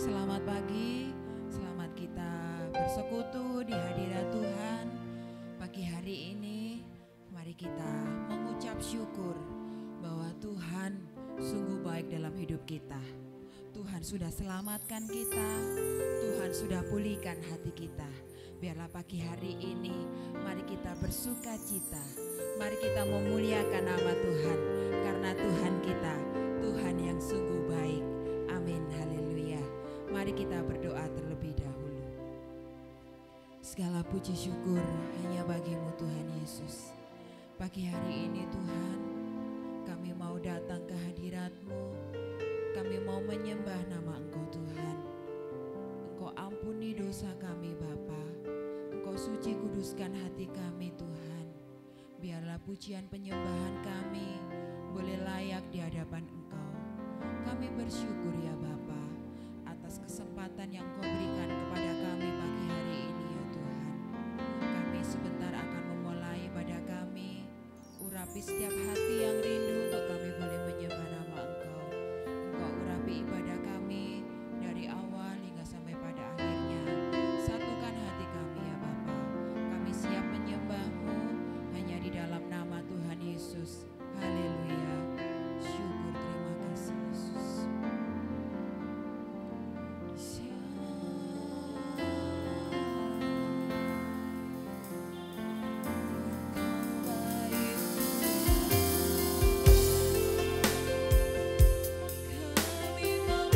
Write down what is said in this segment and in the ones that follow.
Selamat pagi, selamat kita bersekutu di hadirat Tuhan. Pagi hari ini, mari kita mengucap syukur bahwa Tuhan sungguh baik dalam hidup kita. Tuhan sudah selamatkan kita, Tuhan sudah pulihkan hati kita. Biarlah pagi hari ini, mari kita bersuka cita. Mari kita memuliakan nama Tuhan, karena Tuhan kita, Tuhan yang sungguh baik. Amin, haleluya. Mari kita berdoa terlebih dahulu. Segala puji syukur hanya bagimu Tuhan Yesus. Pagi hari ini Tuhan, kami mau datang ke hadirat-Mu. Kami mau menyembah nama Engkau Tuhan. Engkau ampuni dosa kami Bapa. Engkau suci kuduskan hati kami Tuhan. Biarlah pujian penyembahan kami boleh layak di hadapan Engkau. Kami bersyukur ya Bapa atas kesempatan yang Kau berikan kepada kami pagi hari ini ya Tuhan. Kami sebentar akan memulai pada kami. Urapi setiap hati yang rindu untuk kami boleh menyembah nama Engkau. Engkau urapi ibadah kami dari awal hingga sampai pada akhirnya. Satukan hati kami ya Bapa. Kami siap menyembah-Mu hanya di dalam nama Tuhan Yesus. Haleluya. Syukur, terima kasih Yesus. Kami mau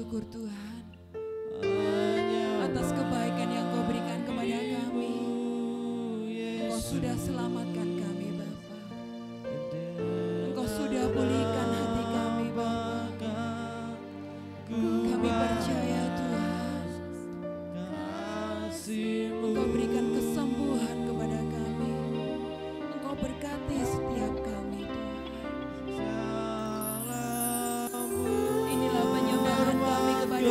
syukur Tuhan atas kebaikan yang Kau berikan kepada kami. Engkau sudah selamatkan kami Bapa. Engkau sudah pulihkan hati kami Bapa. Kami percaya Tuhan, Engkau berikan kesembuhan kepada kami. Engkau berkati setiap kami Tuhan. Inilah penyembahan kami kepada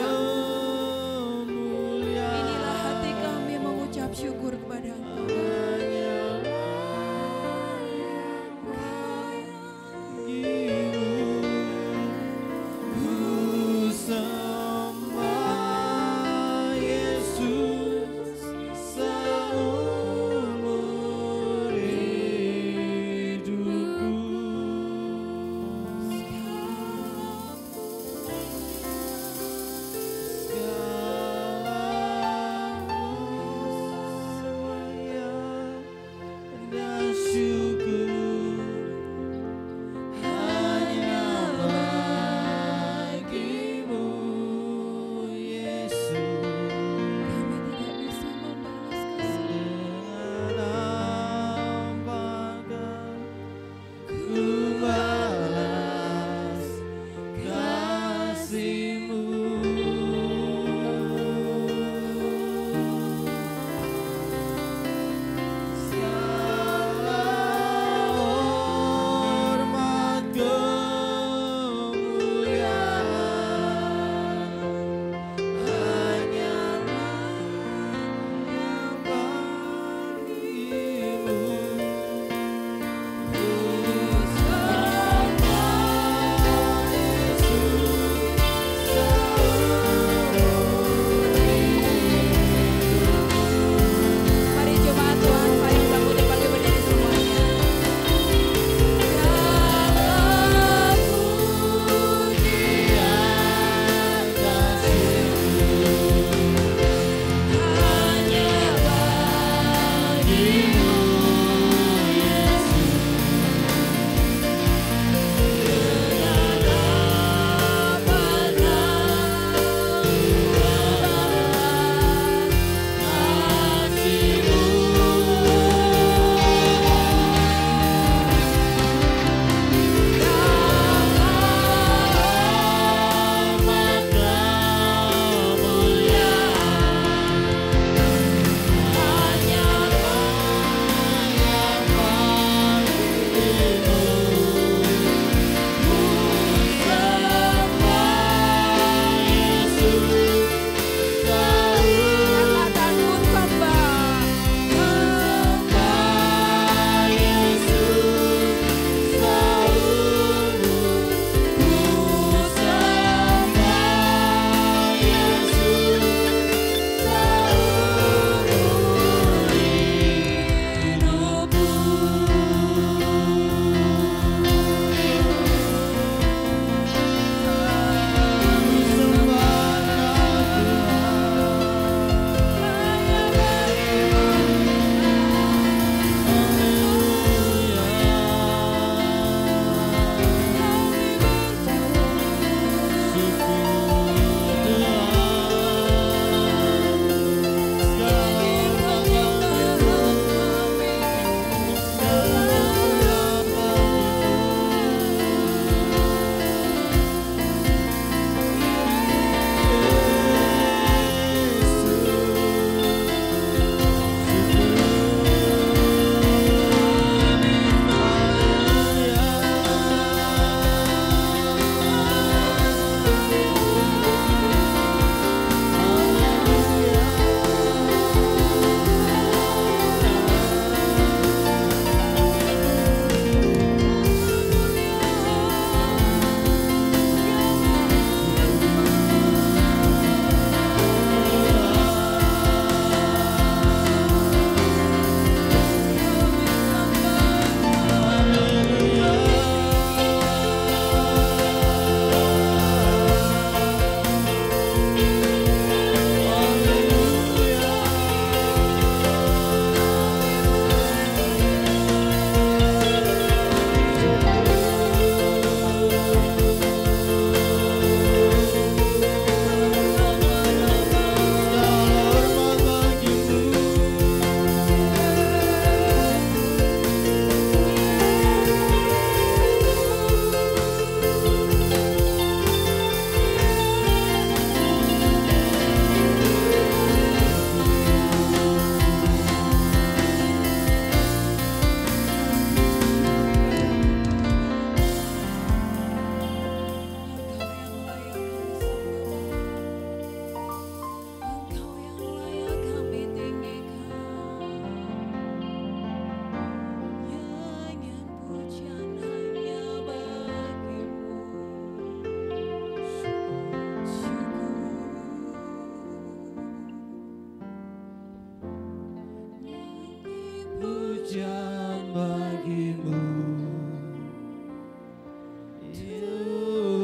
pujian bagimu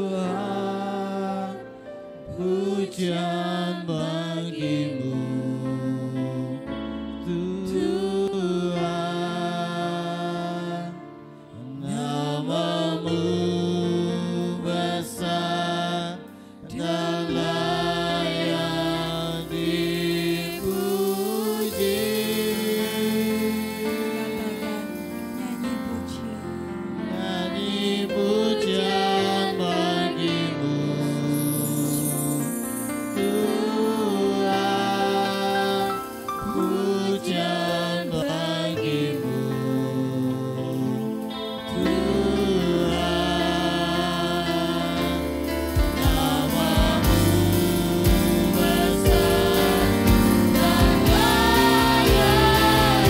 Tuhan, pujian bagimu Tuhan, namamu besar dan layak dipuji. Nyanyi pujian bagimu Tuhan, pujian bagimu Tuhan, namamu besar dan layak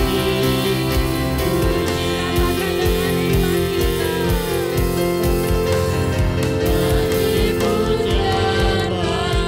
dipuji. Nyanyi pujian bagimu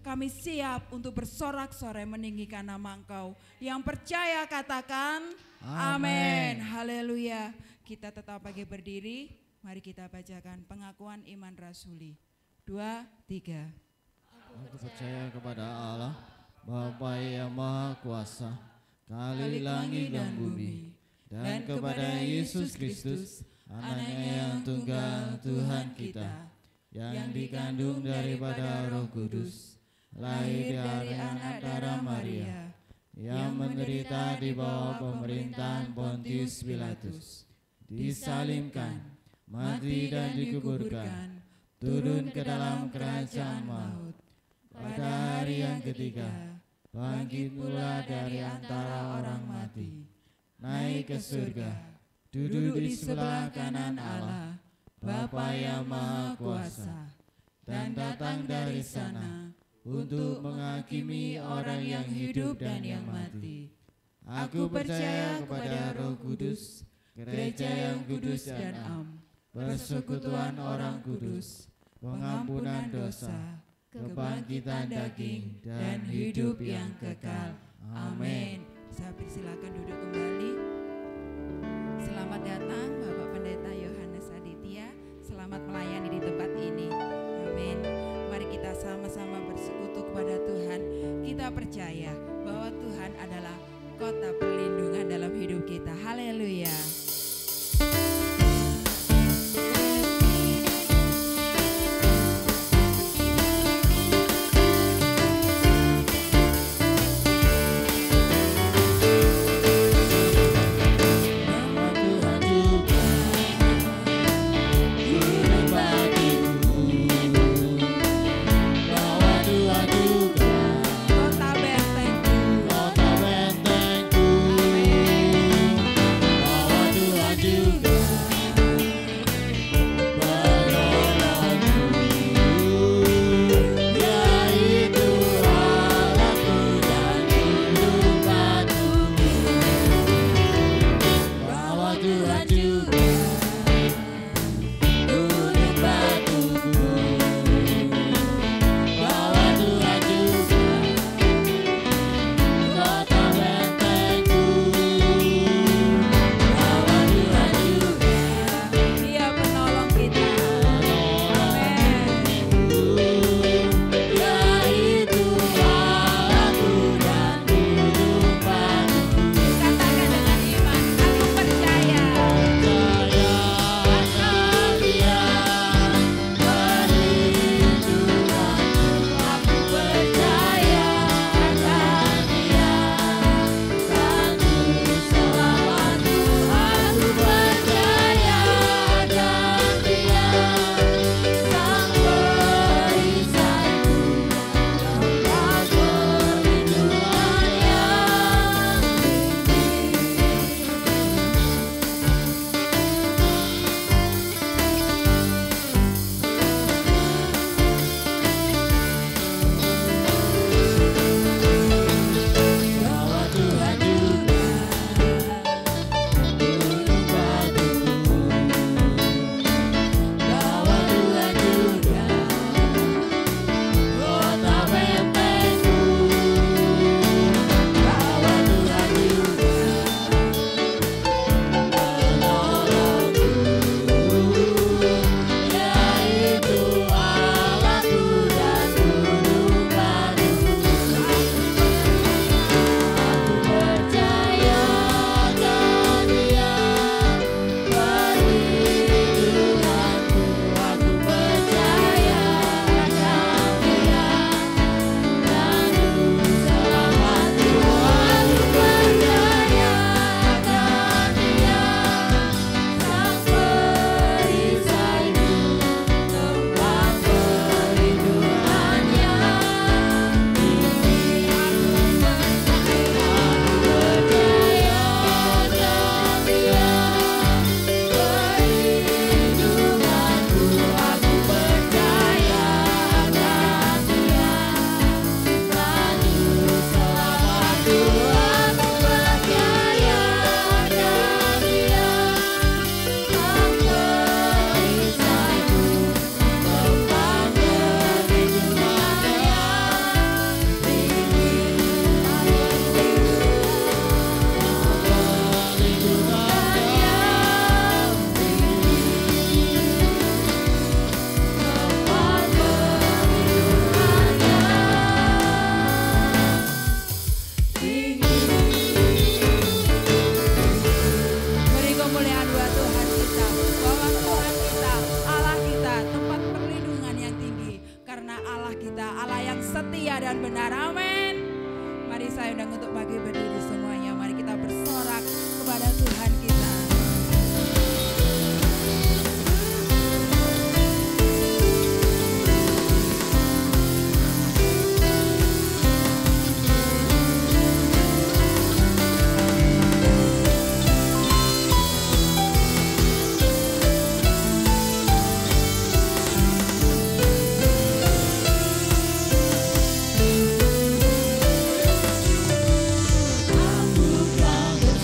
Kami siap untuk bersorak-sorai meninggikan nama Engkau. Yang percaya katakan amin. Haleluya. Kita tetap pagi berdiri. Mari kita bacakan pengakuan iman rasuli. 2, 3. Aku percaya kepada Allah, Bapa yang Maha Kuasa, Khalik langit dan bumi, dan kepada Yesus Kristus, Anaknya yang tunggal Tuhan kita, yang dikandung daripada Roh Kudus, lahir dari anak darah Maria, yang menderita di bawah pemerintahan Pontius Pilatus, disalibkan, mati dan dikuburkan, turun ke dalam kerajaan maut. Pada hari yang ketiga, bangkit pula dari antara orang mati, naik ke surga, duduk di sebelah kanan Allah, Bapa yang Maha Kuasa, dan datang dari sana untuk menghakimi orang yang hidup dan yang mati. Aku percaya kepada Roh Kudus, gereja yang kudus dan am, persekutuan orang kudus, pengampunan dosa, kebangkitan daging, dan hidup yang kekal. Amin. Saya persilakan duduk kembali. Selamat datang Bapak Pendeta Yohanes Aditya. Selamat melayani di tempat ini. Amin. Mari kita sama-sama bersekutu kepada Tuhan. Kita percaya bahwa Tuhan adalah kota perlindungan dalam hidup kita. Haleluya.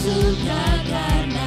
Suka karena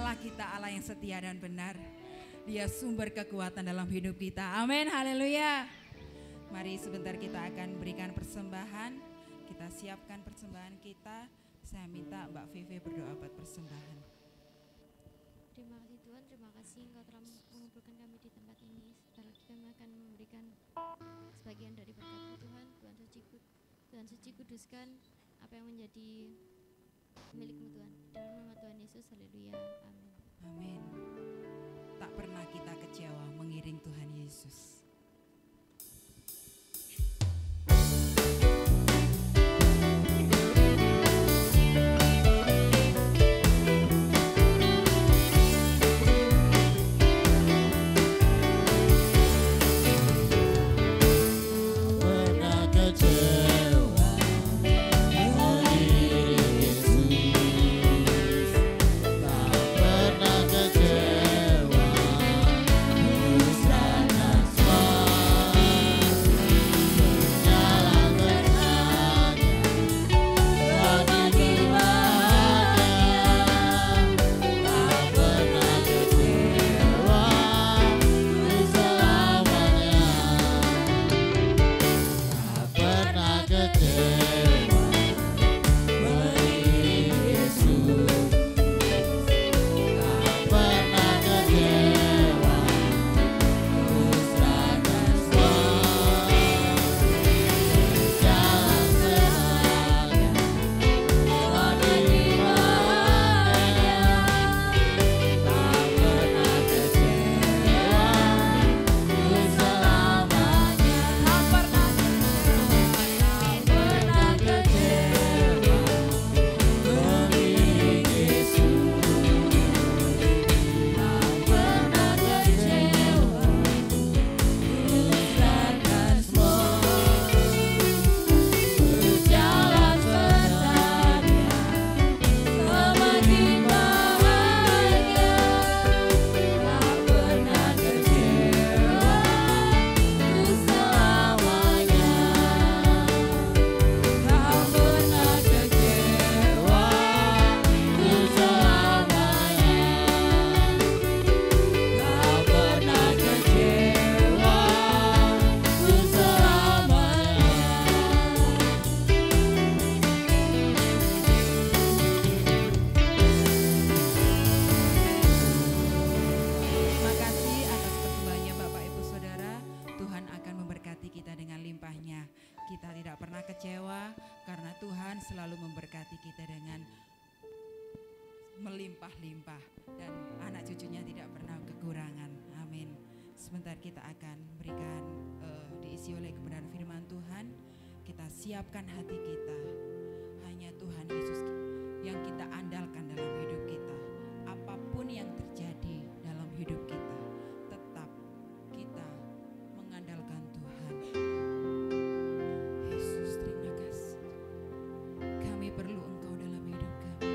Allah kita Allah yang setia dan benar. Dia sumber kekuatan dalam hidup kita. Amin, haleluya. Mari sebentar kita akan berikan persembahan. Kita siapkan persembahan kita. Saya minta Mbak Vivi berdoa buat persembahan. Terima kasih Tuhan, terima kasih Engkau telah mengumpulkan kami di tempat ini. Sebentar lagi kami akan memberikan sebagian dari berkat Tuhan. Tuhan suci kuduskan apa yang menjadi milikmu Tuhan. Dalam nama Tuhan Yesus, haleluya, amin. Amin. Tak pernah kita kecewa mengiring Tuhan Yesus. Melimpah-limpah dan anak cucunya tidak pernah kekurangan. Amin. Sebentar kita akan berikan diisi oleh kebenaran firman Tuhan. Kita siapkan hati kita. Hanya Tuhan Yesus yang kita andalkan dalam hidup kita. Apapun yang terjadi dalam hidup kita, tetap kita mengandalkan Tuhan. Yesus, terima kasih. Kami perlu Engkau dalam hidup kami.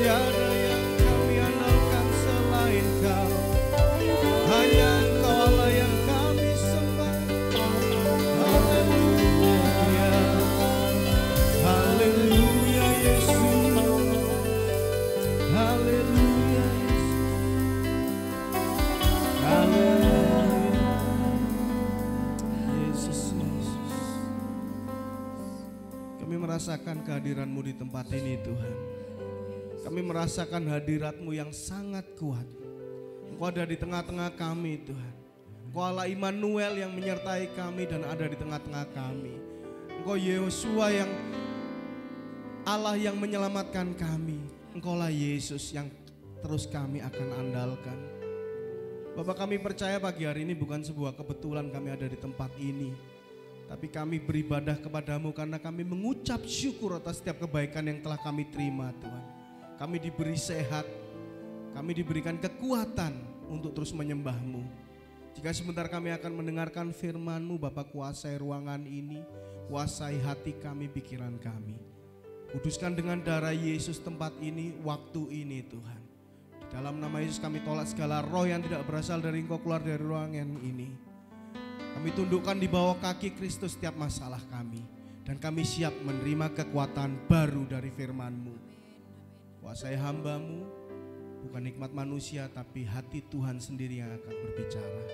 Tiada yang kami andalkan selain Kau. Hanya Engkau Allah yang kami sembah. Haleluya, haleluya Yesus, haleluya Yesus, haleluya Yesus, Yesus. Kami merasakan kehadiran-Mu di tempat ini Tuhan. Kami merasakan hadirat-Mu yang sangat kuat. Engkau ada di tengah-tengah kami Tuhan. Engkau Allah Immanuel yang menyertai kami dan ada di tengah-tengah kami. Engkau Yehosua yang Allah yang menyelamatkan kami. Engkau lah Yesus yang terus kami akan andalkan. Bapak, kami percaya pagi hari ini bukan sebuah kebetulan kami ada di tempat ini. Tapi kami beribadah kepadamu karena kami mengucap syukur atas setiap kebaikan yang telah kami terima Tuhan. Kami diberi sehat, kami diberikan kekuatan untuk terus menyembah-Mu. Jika sebentar kami akan mendengarkan firman-Mu, Bapak, kuasai ruangan ini, kuasai hati kami, pikiran kami. Kuduskan dengan darah Yesus tempat ini, waktu ini Tuhan. Di dalam nama Yesus kami tolak segala roh yang tidak berasal dari Engkau keluar dari ruangan ini. Kami tundukkan di bawah kaki Kristus setiap masalah kami. Dan kami siap menerima kekuatan baru dari firman-Mu. Kuasai hamba-Mu, bukan nikmat manusia tapi hati Tuhan sendiri yang akan berbicara.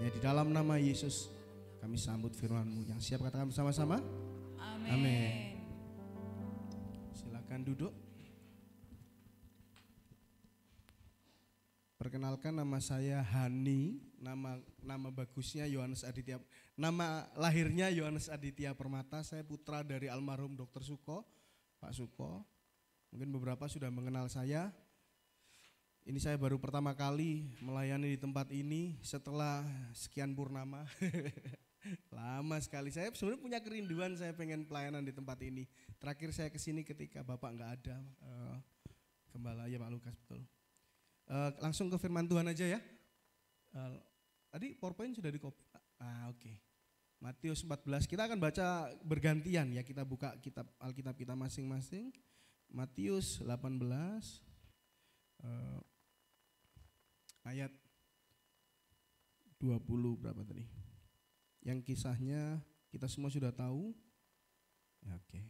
Ya, di dalam nama Yesus kami sambut firman-Mu. Yang siap katakan bersama-sama? Amin. Silakan duduk. Perkenalkan, nama saya Hani, nama bagusnya Yohanes Aditya. Nama lahirnya Yohanes Aditya Permata. Saya putra dari almarhum Dr. Suko, Pak Suko. Mungkin beberapa sudah mengenal saya. Ini saya baru pertama kali melayani di tempat ini setelah sekian purnama. Lama sekali. Saya sebenarnya punya kerinduan, saya pengen pelayanan di tempat ini. Terakhir saya kesini ketika Bapak nggak ada. Gembala ya Pak Lukas, betul. Langsung ke firman Tuhan aja ya. Tadi PowerPoint sudah di-copy. Oke. Matius 14. Kita akan baca bergantian ya. Kita buka kitab Alkitab kita masing-masing. Matius 18 ayat 20 berapa tadi? Yang kisahnya kita semua sudah tahu. Ya, oke.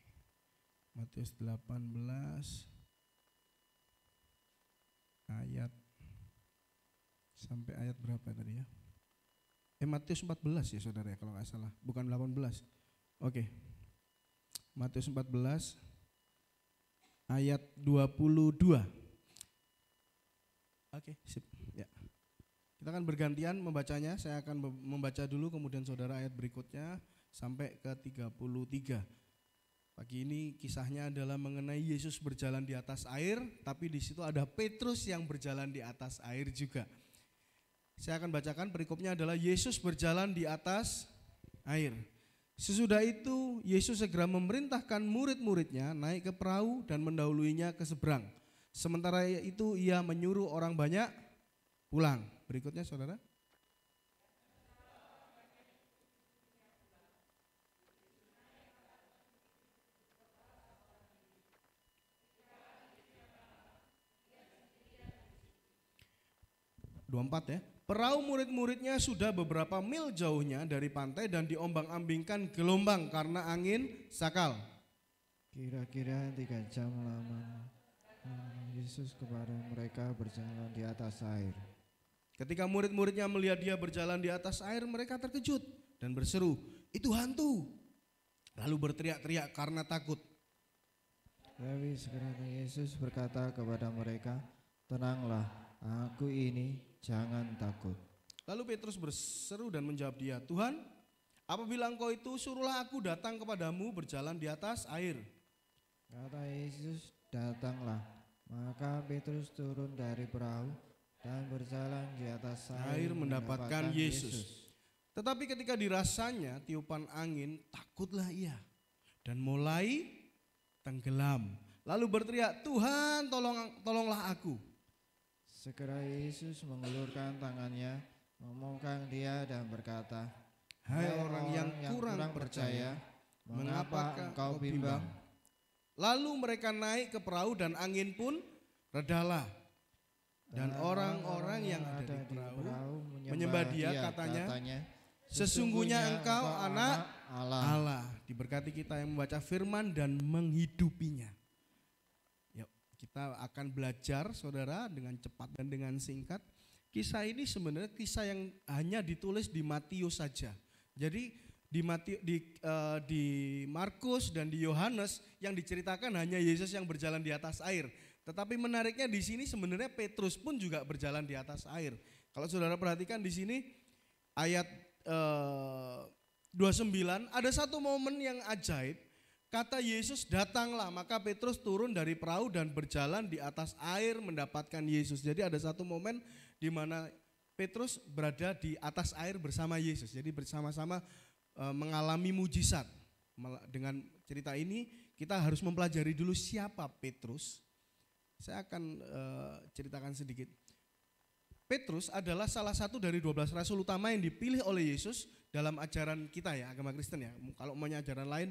Matius 18 ayat sampai ayat berapa tadi ya? Matius 14 ya saudara ya kalau nggak salah, bukan 18. Oke. Matius 14 ayat 22. Oke, sip. Ya. Kita akan bergantian membacanya. Saya akan membaca dulu, kemudian saudara ayat berikutnya sampai ke 33. Pagi ini kisahnya adalah mengenai Yesus berjalan di atas air, tapi di situ ada Petrus yang berjalan di atas air juga. Saya akan bacakan perikopnya adalah Yesus berjalan di atas air. Sesudah itu Yesus segera memerintahkan murid-muridnya naik ke perahu dan mendahuluinya ke seberang. Sementara itu ia menyuruh orang banyak pulang. Berikutnya saudara. ya. Perahu murid-muridnya sudah beberapa mil jauhnya dari pantai dan diombang-ambingkan gelombang karena angin sakal. Kira-kira 3 jam lamanya Yesus kepada mereka berjalan di atas air. Ketika murid-muridnya melihat dia berjalan di atas air, mereka terkejut dan berseru, "Itu hantu!" Lalu berteriak-teriak karena takut. Tapi segera Yesus berkata kepada mereka, "Tenanglah, aku ini, jangan takut." Lalu Petrus berseru dan menjawab dia, "Tuhan, apabila Engkau itu, suruhlah aku datang kepadamu berjalan di atas air." Kata Yesus, "Datanglah." Maka Petrus turun dari perahu dan berjalan di atas air mendapatkan Yesus. Tetapi ketika dirasanya tiupan angin, takutlah ia dan mulai tenggelam. Lalu berteriak, "Tuhan, tolonglah aku." Segera Yesus mengulurkan tangannya, memongkang dia dan berkata, "Hai orang yang kurang percaya, mengapa engkau bimbang?" Lalu mereka naik ke perahu dan angin pun redalah. Dan orang-orang yang ada di perahu menyembah dia, katanya, sesungguhnya engkau anak Allah. Diberkati kita yang membaca firman dan menghidupinya. Yuk, kita akan belajar saudara dengan cepat dan dengan singkat. Kisah ini sebenarnya kisah yang hanya ditulis di Matius saja. Jadi di Markus dan di Yohanes yang diceritakan hanya Yesus yang berjalan di atas air. Tetapi menariknya di sini sebenarnya Petrus pun juga berjalan di atas air. Kalau saudara perhatikan di sini ayat 29 ada satu momen yang ajaib. Kata Yesus, datanglah, maka Petrus turun dari perahu dan berjalan di atas air mendapatkan Yesus. Jadi ada satu momen di mana Petrus berada di atas air bersama Yesus. Jadi bersama-sama mengalami mujizat. Dengan cerita ini kita harus mempelajari dulu siapa Petrus. Saya akan ceritakan sedikit. Petrus adalah salah satu dari 12 rasul utama yang dipilih oleh Yesus dalam ajaran kita ya, agama Kristen ya. Kalau mau ajaran lain,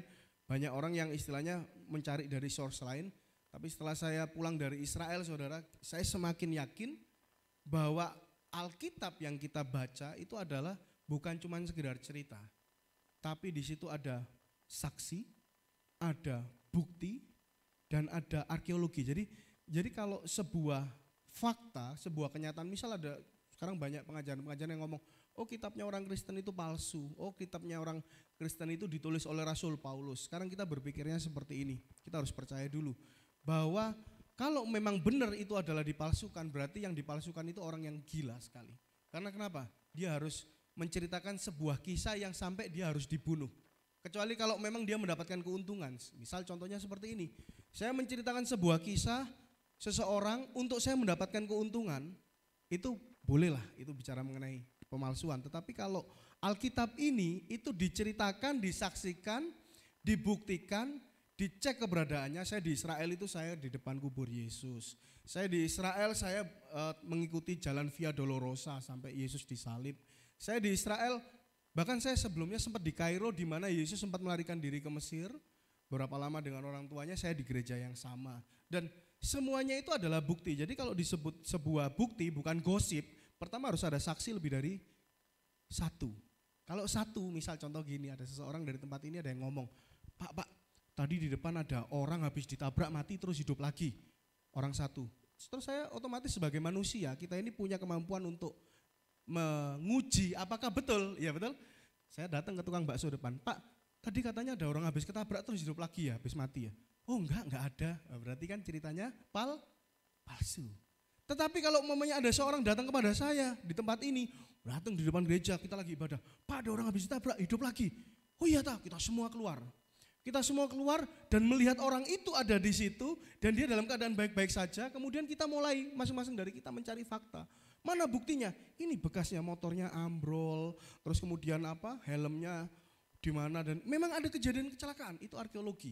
banyak orang yang istilahnya mencari dari source lain. Tapi setelah saya pulang dari Israel saudara, saya semakin yakin bahwa Alkitab yang kita baca itu adalah bukan cuma sekedar cerita. Tapi di situ ada saksi, ada bukti, dan ada arkeologi. Jadi kalau sebuah fakta, sebuah kenyataan, misal ada sekarang banyak pengajaran yang ngomong, oh kitabnya orang Kristen itu palsu, oh kitabnya orang Kristen itu ditulis oleh Rasul Paulus. Sekarang kita berpikirnya seperti ini, kita harus percaya dulu bahwa kalau memang benar itu adalah dipalsukan, berarti yang dipalsukan itu orang yang gila sekali. Karena kenapa? Dia harus menceritakan sebuah kisah yang sampai dia harus dibunuh. Kecuali kalau memang dia mendapatkan keuntungan. Misal contohnya seperti ini, saya menceritakan sebuah kisah seseorang untuk saya mendapatkan keuntungan, itu bolehlah, itu bicara mengenai pemalsuan. Tetapi kalau Alkitab ini itu diceritakan, disaksikan, dibuktikan, dicek keberadaannya. Saya di Israel itu saya di depan kubur Yesus. Saya di Israel saya mengikuti jalan Via Dolorosa sampai Yesus disalib. Saya di Israel, bahkan saya sebelumnya sempat di Kairo di mana Yesus sempat melarikan diri ke Mesir. Berapa lama dengan orang tuanya, saya di gereja yang sama. Dan semuanya itu adalah bukti. Jadi kalau disebut sebuah bukti bukan gosip, pertama harus ada saksi lebih dari satu. Kalau satu, misal contoh gini, ada seseorang dari tempat ini ada yang ngomong, Pak, tadi di depan ada orang habis ditabrak mati terus hidup lagi. Orang satu. Terus saya otomatis sebagai manusia, kita ini punya kemampuan untuk menguji apakah betul. Ya betul. Saya datang ke tukang bakso depan, Pak, tadi katanya ada orang habis ketabrak terus hidup lagi ya, habis mati ya. Oh enggak ada. Berarti kan ceritanya palsu. Tetapi kalau umpamanya ada seorang datang kepada saya di tempat ini, datang di depan gereja, kita lagi ibadah, Pak ada orang habis ditabrak, hidup lagi. Oh iya kita semua keluar. Kita semua keluar dan melihat orang itu ada di situ dan dia dalam keadaan baik-baik saja. Kemudian kita mulai masing-masing dari kita mencari fakta. Mana buktinya? Ini bekasnya motornya ambrol, terus kemudian helmnya di mana, dan memang ada kejadian kecelakaan, itu arkeologi.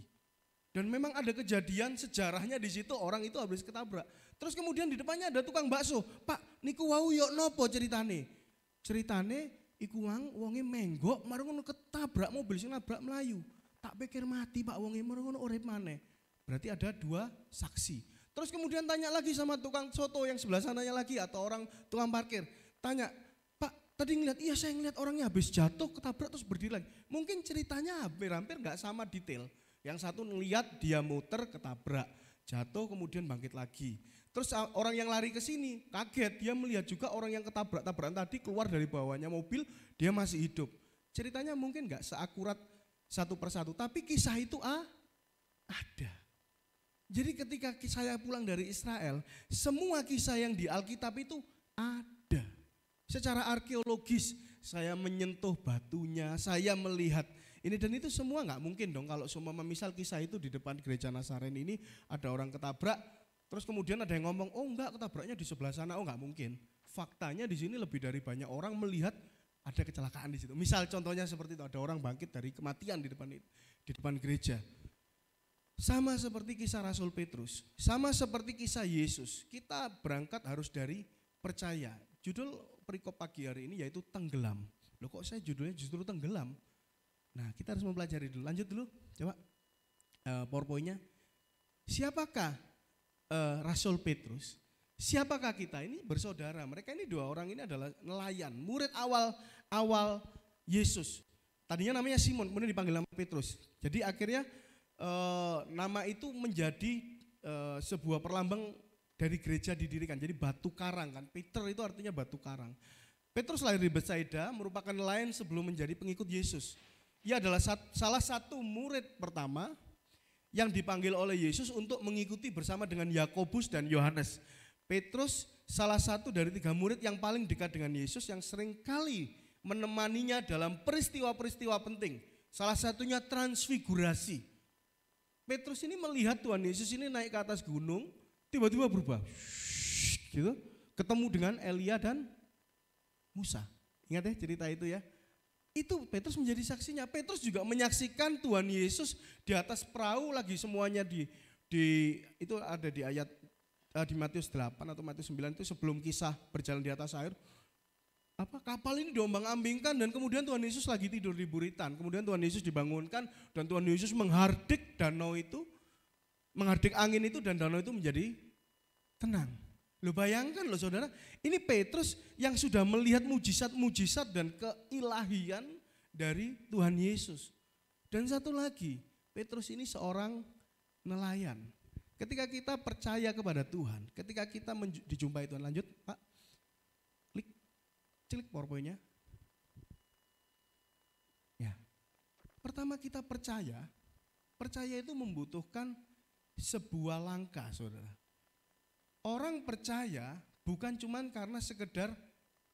Dan memang ada kejadian sejarahnya di situ orang itu habis ketabrak. Terus kemudian di depannya ada tukang bakso. Pak, niku wau yo nopo ceritane? Ceritane iku wonge menggok marang ngono ketabrak mobil sing nabrak melayu. Tak pikir mati Pak wonge marang ngono urip maneh. Berarti ada dua saksi. Terus kemudian tanya lagi sama tukang soto yang sebelah sananya lagi atau orang tukang parkir. Tanya, Pak tadi ngeliat, iya saya ngeliat orangnya habis jatuh ketabrak terus berdiri lagi. Mungkin ceritanya hampir gak sama detail. Yang satu ngeliat dia muter ketabrak, jatuh kemudian bangkit lagi. Terus orang yang lari ke sini kaget, dia melihat juga orang yang tabrakan tadi keluar dari bawahnya mobil, dia masih hidup. Ceritanya mungkin gak seakurat satu persatu, tapi kisah itu ada. Jadi ketika saya pulang dari Israel, semua kisah yang di Alkitab itu ada. Secara arkeologis, saya menyentuh batunya, saya melihat ini dan itu semua nggak mungkin dong kalau semua misal kisah itu di depan gereja Nazaren ini ada orang ketabrak, terus kemudian ada yang ngomong, oh enggak ketabraknya di sebelah sana, oh nggak mungkin. Faktanya di sini lebih dari banyak orang melihat ada kecelakaan di situ. Misal contohnya seperti itu, ada orang bangkit dari kematian di depan gereja. Sama seperti kisah Rasul Petrus, sama seperti kisah Yesus. Kita berangkat harus dari percaya. Judul perikop pagi hari ini yaitu tenggelam. Loh kok saya judulnya justru tenggelam? Nah kita harus mempelajari dulu, lanjut dulu coba PowerPoint-nya. Siapakah Rasul Petrus. Siapakah kita? Ini bersaudara. Mereka ini dua orang ini adalah nelayan, murid awal Yesus. Tadinya namanya Simon, kemudian dipanggil nama Petrus. Jadi akhirnya nama itu menjadi sebuah perlambang dari gereja didirikan. Jadi batu karang kan. Peter itu artinya batu karang. Petrus lahir di Betsaida, merupakan nelayan sebelum menjadi pengikut Yesus. Ia adalah salah satu murid pertama yang dipanggil oleh Yesus untuk mengikuti bersama dengan Yakobus dan Yohanes. Petrus salah satu dari 3 murid yang paling dekat dengan Yesus yang sering kali menemaninya dalam peristiwa-peristiwa penting. Salah satunya transfigurasi. Petrus ini melihat Tuhan Yesus ini naik ke atas gunung, tiba-tiba berubah. Gitu, ketemu dengan Elia dan Musa. Ingat ya cerita itu ya. Itu Petrus menjadi saksinya. Petrus juga menyaksikan Tuhan Yesus di atas perahu lagi semuanya itu ada di ayat di Matius 8 atau Matius 9 itu sebelum kisah berjalan di atas air. Kapal ini diombang-ambingkan dan kemudian Tuhan Yesus lagi tidur di buritan. Kemudian Tuhan Yesus dibangunkan dan Tuhan Yesus menghardik danau itu, menghardik angin itu dan danau itu menjadi tenang. Lo bayangkan loh saudara, ini Petrus yang sudah melihat mujizat-mujizat dan keilahian dari Tuhan Yesus. Dan satu lagi, Petrus ini seorang nelayan. Ketika kita percaya kepada Tuhan, ketika kita dijumpai Tuhan, lanjut Pak, klik PowerPoint-nya. Ya. Pertama kita percaya itu membutuhkan sebuah langkah saudara. Orang percaya bukan cuma karena sekedar,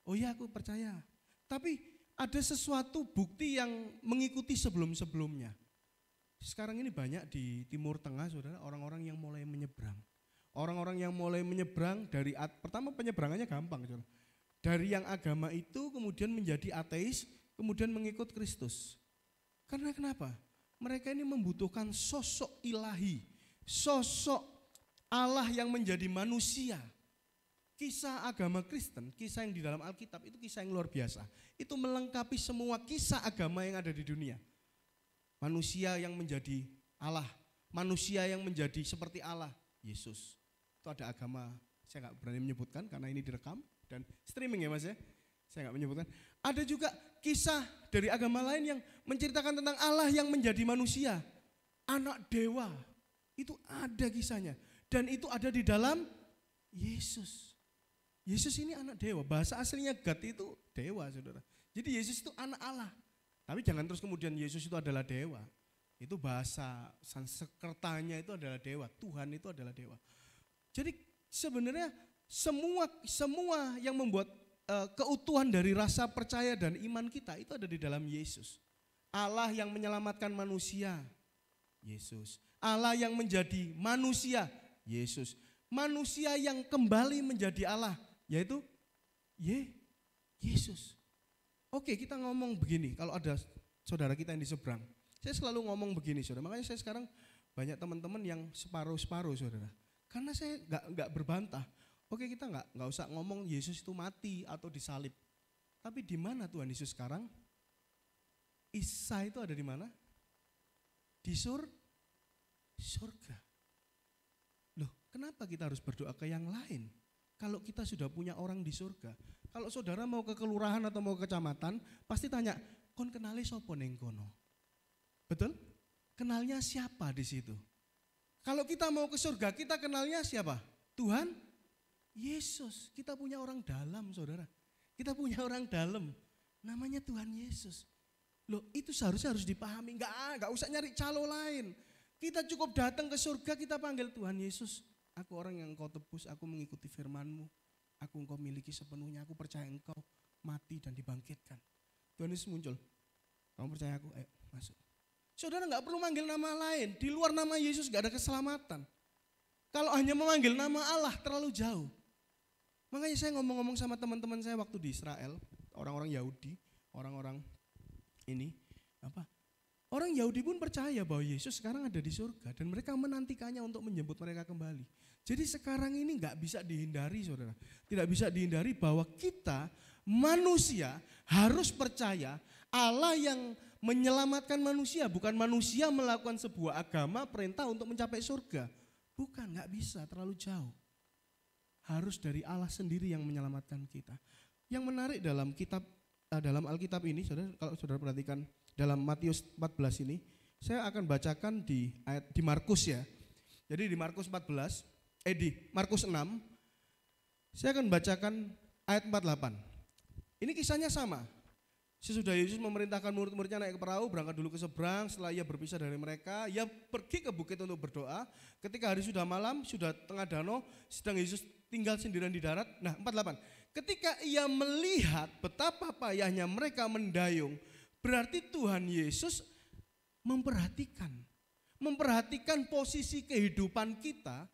oh ya aku percaya. Tapi ada sesuatu bukti yang mengikuti sebelum-sebelumnya. Sekarang ini banyak di Timur Tengah saudara, orang-orang yang mulai menyeberang. Orang-orang yang mulai menyeberang pertama penyebrangannya gampang saudara. Dari yang agama itu kemudian menjadi ateis, kemudian mengikut Kristus. Karena kenapa? Mereka ini membutuhkan sosok ilahi, sosok Allah yang menjadi manusia. Kisah agama Kristen, kisah yang di dalam Alkitab itu kisah yang luar biasa. Itu melengkapi semua kisah agama yang ada di dunia. Manusia yang menjadi Allah, manusia yang menjadi seperti Allah, Yesus. Itu ada agama, saya gak berani menyebutkan karena ini direkam dan streaming ya mas ya. Saya gak menyebutkan. Ada juga kisah dari agama lain yang menceritakan tentang Allah yang menjadi manusia. Anak dewa, itu ada kisahnya. Dan itu ada di dalam Yesus. Yesus ini anak dewa, bahasa aslinya God itu dewa saudara. Jadi Yesus itu anak Allah. Tapi jangan terus kemudian Yesus itu adalah dewa. Itu bahasa Sanskertanya itu adalah dewa, Tuhan itu adalah dewa. Jadi sebenarnya semua yang membuat keutuhan dari rasa percaya dan iman kita itu ada di dalam Yesus. Allah yang menyelamatkan manusia, Yesus. Allah yang menjadi manusia, Yesus. Manusia yang kembali menjadi Allah, yaitu Yesus. Oke, kita ngomong begini, kalau ada saudara kita yang di seberang. Saya selalu ngomong begini saudara, makanya saya sekarang banyak teman-teman yang separuh-separuh saudara. Karena saya enggak berbantah. Oke, kita enggak usah ngomong Yesus itu mati atau disalib. Tapi di mana Tuhan Yesus sekarang? Isa itu ada di mana? Di surga. Loh, kenapa kita harus berdoa ke yang lain? Kalau kita sudah punya orang di surga. Kalau saudara mau ke kelurahan atau mau ke kecamatan, pasti tanya, kon kenali sapa ning kono? Betul? Kenalnya siapa di situ? Kalau kita mau ke surga, kita kenalnya siapa? Tuhan Yesus. Kita punya orang dalam, saudara. Kita punya orang dalam. Namanya Tuhan Yesus. Loh, itu seharusnya harus dipahami. Enggak usah nyari calo lain. Kita cukup datang ke surga, kita panggil Tuhan Yesus. Aku orang yang engkau tebus, aku mengikuti firman-Mu. Aku engkau miliki sepenuhnya, aku percaya engkau mati dan dibangkitkan. Tuhan Yesus muncul. Kamu percaya aku? Ayo masuk. Saudara enggak perlu manggil nama lain. Di luar nama Yesus enggak ada keselamatan. Kalau hanya memanggil nama Allah terlalu jauh. Makanya saya ngomong-ngomong sama teman-teman saya waktu di Israel. Orang-orang Yahudi, orang-orang ini orang Yahudi pun percaya bahwa Yesus sekarang ada di surga dan mereka menantikannya untuk menjemput mereka kembali. Jadi sekarang ini enggak bisa dihindari saudara. Tidak bisa dihindari bahwa kita manusia harus percaya Allah yang menyelamatkan manusia. Bukan manusia melakukan sebuah agama perintah untuk mencapai surga. Bukan, nggak bisa, terlalu jauh. Harus dari Allah sendiri yang menyelamatkan kita. Yang menarik dalam dalam Alkitab ini, saudara, kalau saudara perhatikan dalam Matius 14 ini, saya akan bacakan di Markus ya. Jadi di Markus 14, di Markus 6, saya akan bacakan ayat 48. Ini kisahnya sama. Sesudah Yesus memerintahkan murid-muridnya naik ke perahu, berangkat dulu ke seberang. Setelah ia berpisah dari mereka, ia pergi ke bukit untuk berdoa. Ketika hari sudah malam, sudah tengah danau, sedang Yesus tinggal sendirian di darat. Nah, 48. Ketika ia melihat betapa payahnya mereka mendayung, berarti Tuhan Yesus memperhatikan posisi kehidupan kita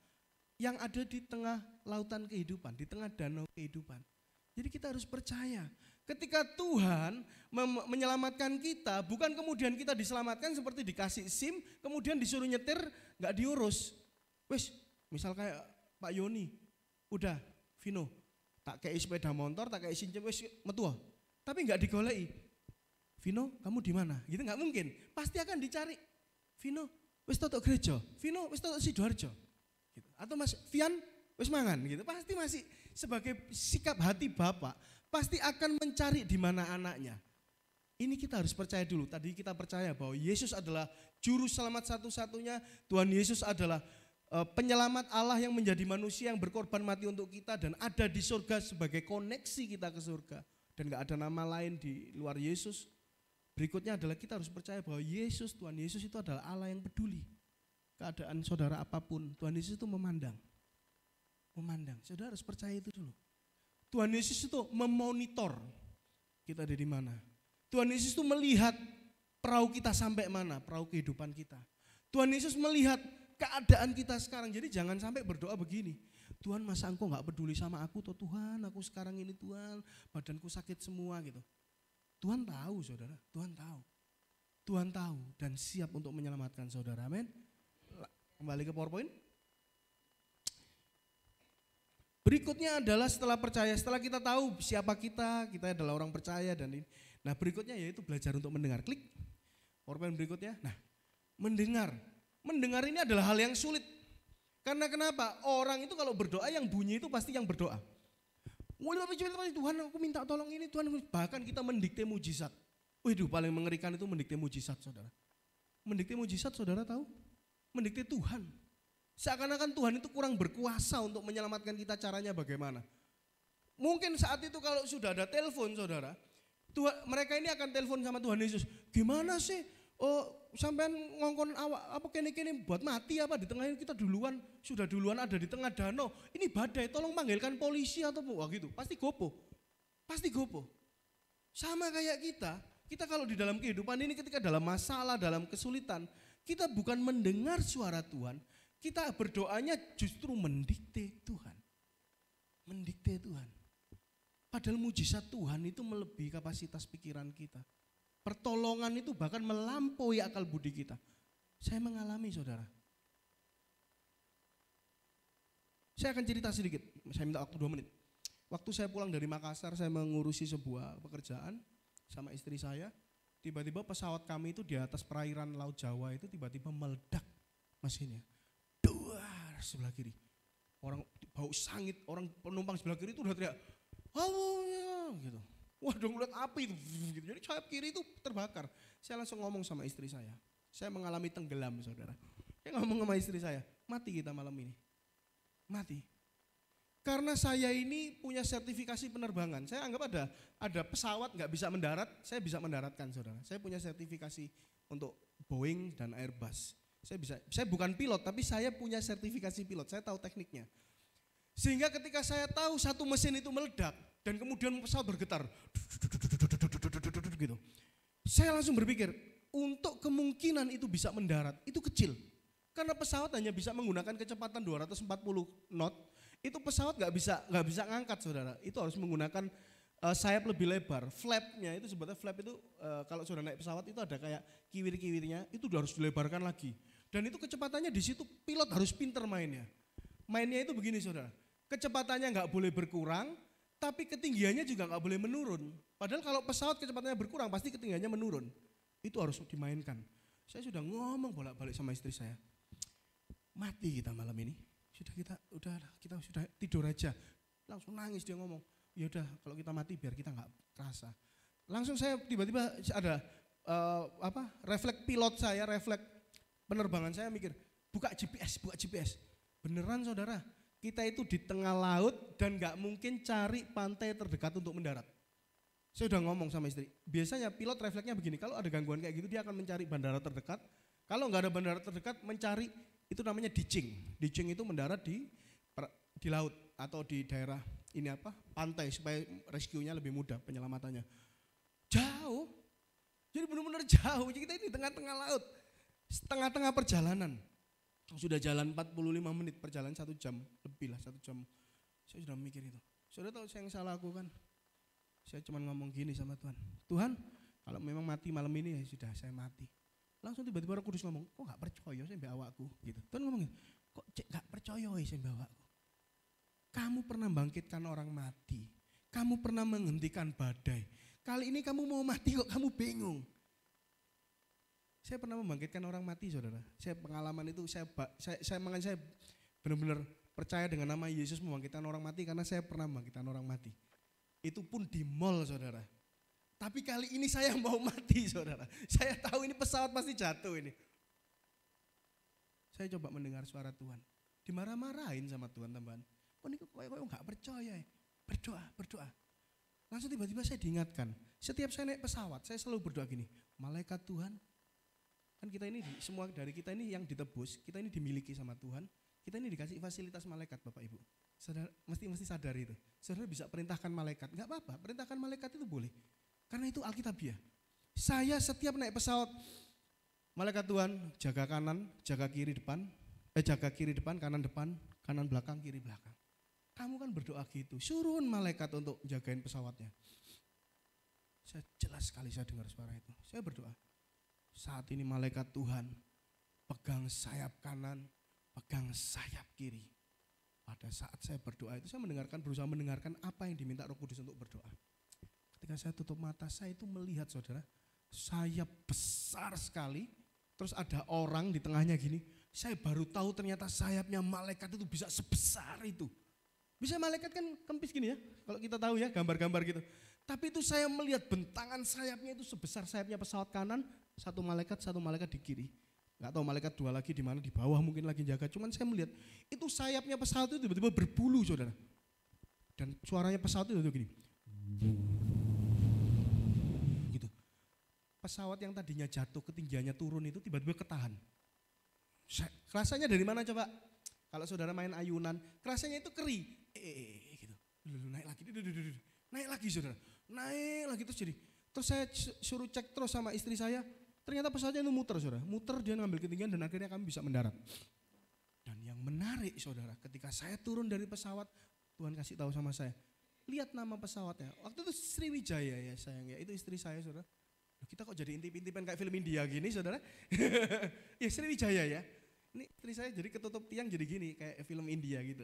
yang ada di tengah lautan kehidupan, di tengah danau kehidupan. Jadi kita harus percaya, ketika Tuhan menyelamatkan kita, bukan kemudian kita diselamatkan seperti dikasih SIM, kemudian disuruh nyetir, gak diurus. Wes, misal kayak Pak Yoni, udah, Vino, tak kayak sepeda motor, tak kayak sincem, wes metua. Tapi gak digolei. Vino, kamu di mana? Gitu gak mungkin, pasti akan dicari. Vino, wes totok gereja, Vino, wes totok Sidoarjo. Gitu. Atau Mas Vian, wes mangan gitu. Pasti masih sebagai sikap hati Bapak pasti akan mencari di mana anaknya. Ini kita harus percaya dulu. Tadi kita percaya bahwa Yesus adalah juru selamat satu-satunya. Tuhan Yesus adalah penyelamat Allah yang menjadi manusia yang berkorban mati untuk kita dan ada di surga sebagai koneksi kita ke surga. Dan gak ada nama lain di luar Yesus. Berikutnya adalah kita harus percaya bahwa Yesus, Tuhan Yesus itu adalah Allah yang peduli. Keadaan saudara apapun, Tuhan Yesus itu memandang. Saudara harus percaya itu dulu. Tuhan Yesus itu memonitor kita ada di mana. Tuhan Yesus itu melihat perahu kita sampai mana, perahu kehidupan kita. Tuhan Yesus melihat keadaan kita sekarang. Jadi jangan sampai berdoa begini. Tuhan, masa engkau gak peduli sama aku toh Tuhan, aku sekarang ini Tuhan, badanku sakit semua gitu. Tuhan tahu saudara, Tuhan tahu dan siap untuk menyelamatkan saudara, amin. Kembali ke PowerPoint. Berikutnya adalah setelah percaya, setelah kita tahu siapa kita adalah orang percaya dan ini. Nah berikutnya yaitu belajar untuk mendengar. Klik PowerPoint berikutnya. Nah mendengar ini adalah hal yang sulit. Karena kenapa? Orang itu kalau berdoa yang bunyi itu pasti yang berdoa. Tuhan aku minta tolong ini Tuhan. Bahkan kita mendikte mujizat. Waduh paling mengerikan itu mendikte mujizat saudara. Mendikte mujizat saudara tahu? Mendikte Tuhan. Seakan-akan Tuhan itu kurang berkuasa untuk menyelamatkan kita, caranya bagaimana. Mungkin saat itu kalau sudah ada telepon saudara, mereka ini akan telepon sama Tuhan Yesus. Gimana sih? Oh sampean ngongkon awak apa kene-kene buat mati apa di tengah ini kita sudah duluan ada di tengah danau. Ini badai, tolong panggilkan polisi atau wah gitu. Pasti gopo. Sama kayak kita kalau di dalam kehidupan ini ketika dalam masalah, dalam kesulitan, kita bukan mendengar suara Tuhan. Kita berdoanya justru mendikte Tuhan. Padahal mujizat Tuhan itu melebihi kapasitas pikiran kita. Pertolongan itu bahkan melampaui akal budi kita. Saya mengalami saudara. Saya akan cerita sedikit, saya minta waktu 2 menit. Waktu saya pulang dari Makassar, saya mengurusi sebuah pekerjaan sama istri saya. Tiba-tiba pesawat kami itu di atas perairan Laut Jawa itu tiba-tiba meledak mesinnya. Sebelah kiri, orang bau sangit, orang penumpang sebelah kiri itu udah teriak, gitu. Wah dong lihat api itu, gitu. Jadi sayap kiri itu terbakar. Saya langsung ngomong sama istri saya mengalami tenggelam saudara. Saya ngomong sama istri saya, mati kita malam ini, mati. Karena saya ini punya sertifikasi penerbangan. Saya anggap ada pesawat nggak bisa mendarat, saya bisa mendaratkan saudara. Saya punya sertifikasi untuk Boeing dan Airbus. Saya bukan pilot tapi saya punya sertifikasi pilot, saya tahu tekniknya. Sehingga ketika saya tahu satu mesin itu meledak dan kemudian pesawat bergetar gitu. Saya langsung berpikir, untuk kemungkinan itu bisa mendarat itu kecil. Karena pesawat hanya bisa menggunakan kecepatan 240 knot, itu pesawat nggak bisa ngangkat saudara. Itu harus menggunakan sayap lebih lebar. Flapnya itu sebetulnya flap itu kalau sudah naik pesawat itu ada kayak kiwir-kiwirnya, itu harus dilebarkan lagi. Dan itu kecepatannya di situ pilot harus pinter mainnya. Mainnya itu begini saudara, kecepatannya nggak boleh berkurang, tapi ketinggiannya juga nggak boleh menurun. Padahal kalau pesawat kecepatannya berkurang pasti ketinggiannya menurun. Itu harus dimainkan. Saya sudah ngomong bolak-balik sama istri saya. mati kita malam ini. Kita sudah tidur aja. Langsung nangis dia ngomong, ya udah kalau kita mati biar kita nggak terasa. Langsung saya tiba-tiba ada refleks pilot saya, refleks penerbangan saya mikir, buka GPS. Beneran saudara, kita itu di tengah laut dan nggak mungkin cari pantai terdekat untuk mendarat. Saya udah ngomong sama istri, biasanya pilot refleksnya begini, kalau ada gangguan kayak gitu dia akan mencari bandara terdekat. Kalau nggak ada bandara terdekat, mencari itu namanya ditching. Ditching itu mendarat di laut atau di daerah pantai supaya rescue-nya lebih mudah penyelamatannya. Jauh, jadi benar-benar jauh. Kita ini di tengah-tengah laut, tengah-tengah perjalanan. Sudah jalan 45 menit, perjalanan 1 jam lebih lah, 1 jam. Saya sudah mikir itu. Saudara tahu saya yang salah aku kan? Saya cuma ngomong gini sama Tuhan, Tuhan kalau memang mati malam ini ya sudah saya mati. Langsung tiba-tiba Roh Kudus ngomong, kok gak percaya saya mbak awakku gitu. Tuhan ngomong, kok gak percaya saya mbak awakku. Kamu pernah bangkitkan orang mati, kamu pernah menghentikan badai. Kali ini kamu mau mati kok kamu bingung. Saya pernah membangkitkan orang mati saudara. Saya pengalaman itu saya benar-benar percaya dengan nama Yesus membangkitkan orang mati karena saya pernah membangkitkan orang mati. Itu pun di mall saudara. Tapi kali ini saya mau mati saudara. Saya tahu ini pesawat pasti jatuh ini. Saya coba mendengar suara Tuhan. Dimarah-marahin sama Tuhan tambahan. Kok ini kok gak percaya ya? Berdoa. Langsung tiba-tiba saya diingatkan. Setiap saya naik pesawat saya selalu berdoa gini. Malaikat Tuhan. Kan kita ini, semua dari kita ini yang ditebus. Kita ini dimiliki sama Tuhan. Kita ini dikasih fasilitas malaikat Bapak Ibu. Saudara mesti sadar itu. Saudara bisa perintahkan malaikat. Gak apa-apa, perintahkan malaikat itu boleh. Karena itu Alkitabiah. Saya setiap naik pesawat, malaikat Tuhan jaga kanan, jaga kiri depan, kanan belakang, kiri belakang. Kamu kan berdoa gitu, suruhun malaikat untuk jagain pesawatnya. Saya jelas sekali saya dengar suara itu. Saya berdoa. Saat ini malaikat Tuhan pegang sayap kanan, pegang sayap kiri. Pada saat saya berdoa itu saya berusaha mendengarkan apa yang diminta Roh Kudus untuk berdoa. Ketika saya tutup mata, saya itu melihat saudara, sayap besar sekali, terus ada orang di tengahnya gini, saya baru tahu ternyata sayapnya malaikat itu bisa sebesar itu. Bisa malaikat kan kempis gini ya, kalau kita tahu ya gambar-gambar gitu. Tapi itu saya melihat bentangan sayapnya itu sebesar sayapnya pesawat kanan, satu malaikat di kiri. Gak tahu malaikat dua lagi di mana, di bawah mungkin lagi jaga, cuman saya melihat itu sayapnya pesawat itu tiba-tiba berbulu saudara. Dan suaranya pesawat itu gini. Pesawat yang tadinya jatuh ketinggiannya turun itu tiba-tiba ketahan. Rasanya dari mana coba? Kalau saudara main ayunan, rasanya itu keri. Gitu. Naik lagi saudara. Naik lagi terus saya suruh cek terus sama istri saya. Ternyata pesawatnya itu muter saudara. Muter dia ngambil ketinggian dan akhirnya kami bisa mendarat. Dan yang menarik saudara, ketika saya turun dari pesawat, Tuhan kasih tahu sama saya. Lihat nama pesawatnya. Waktu itu Sriwijaya ya sayang ya. Itu istri saya saudara. Kita kok jadi intip-intipan kayak film India gini saudara. Ya Sriwijaya ya. Ini istri saya jadi ketutup tiang jadi gini kayak film India gitu.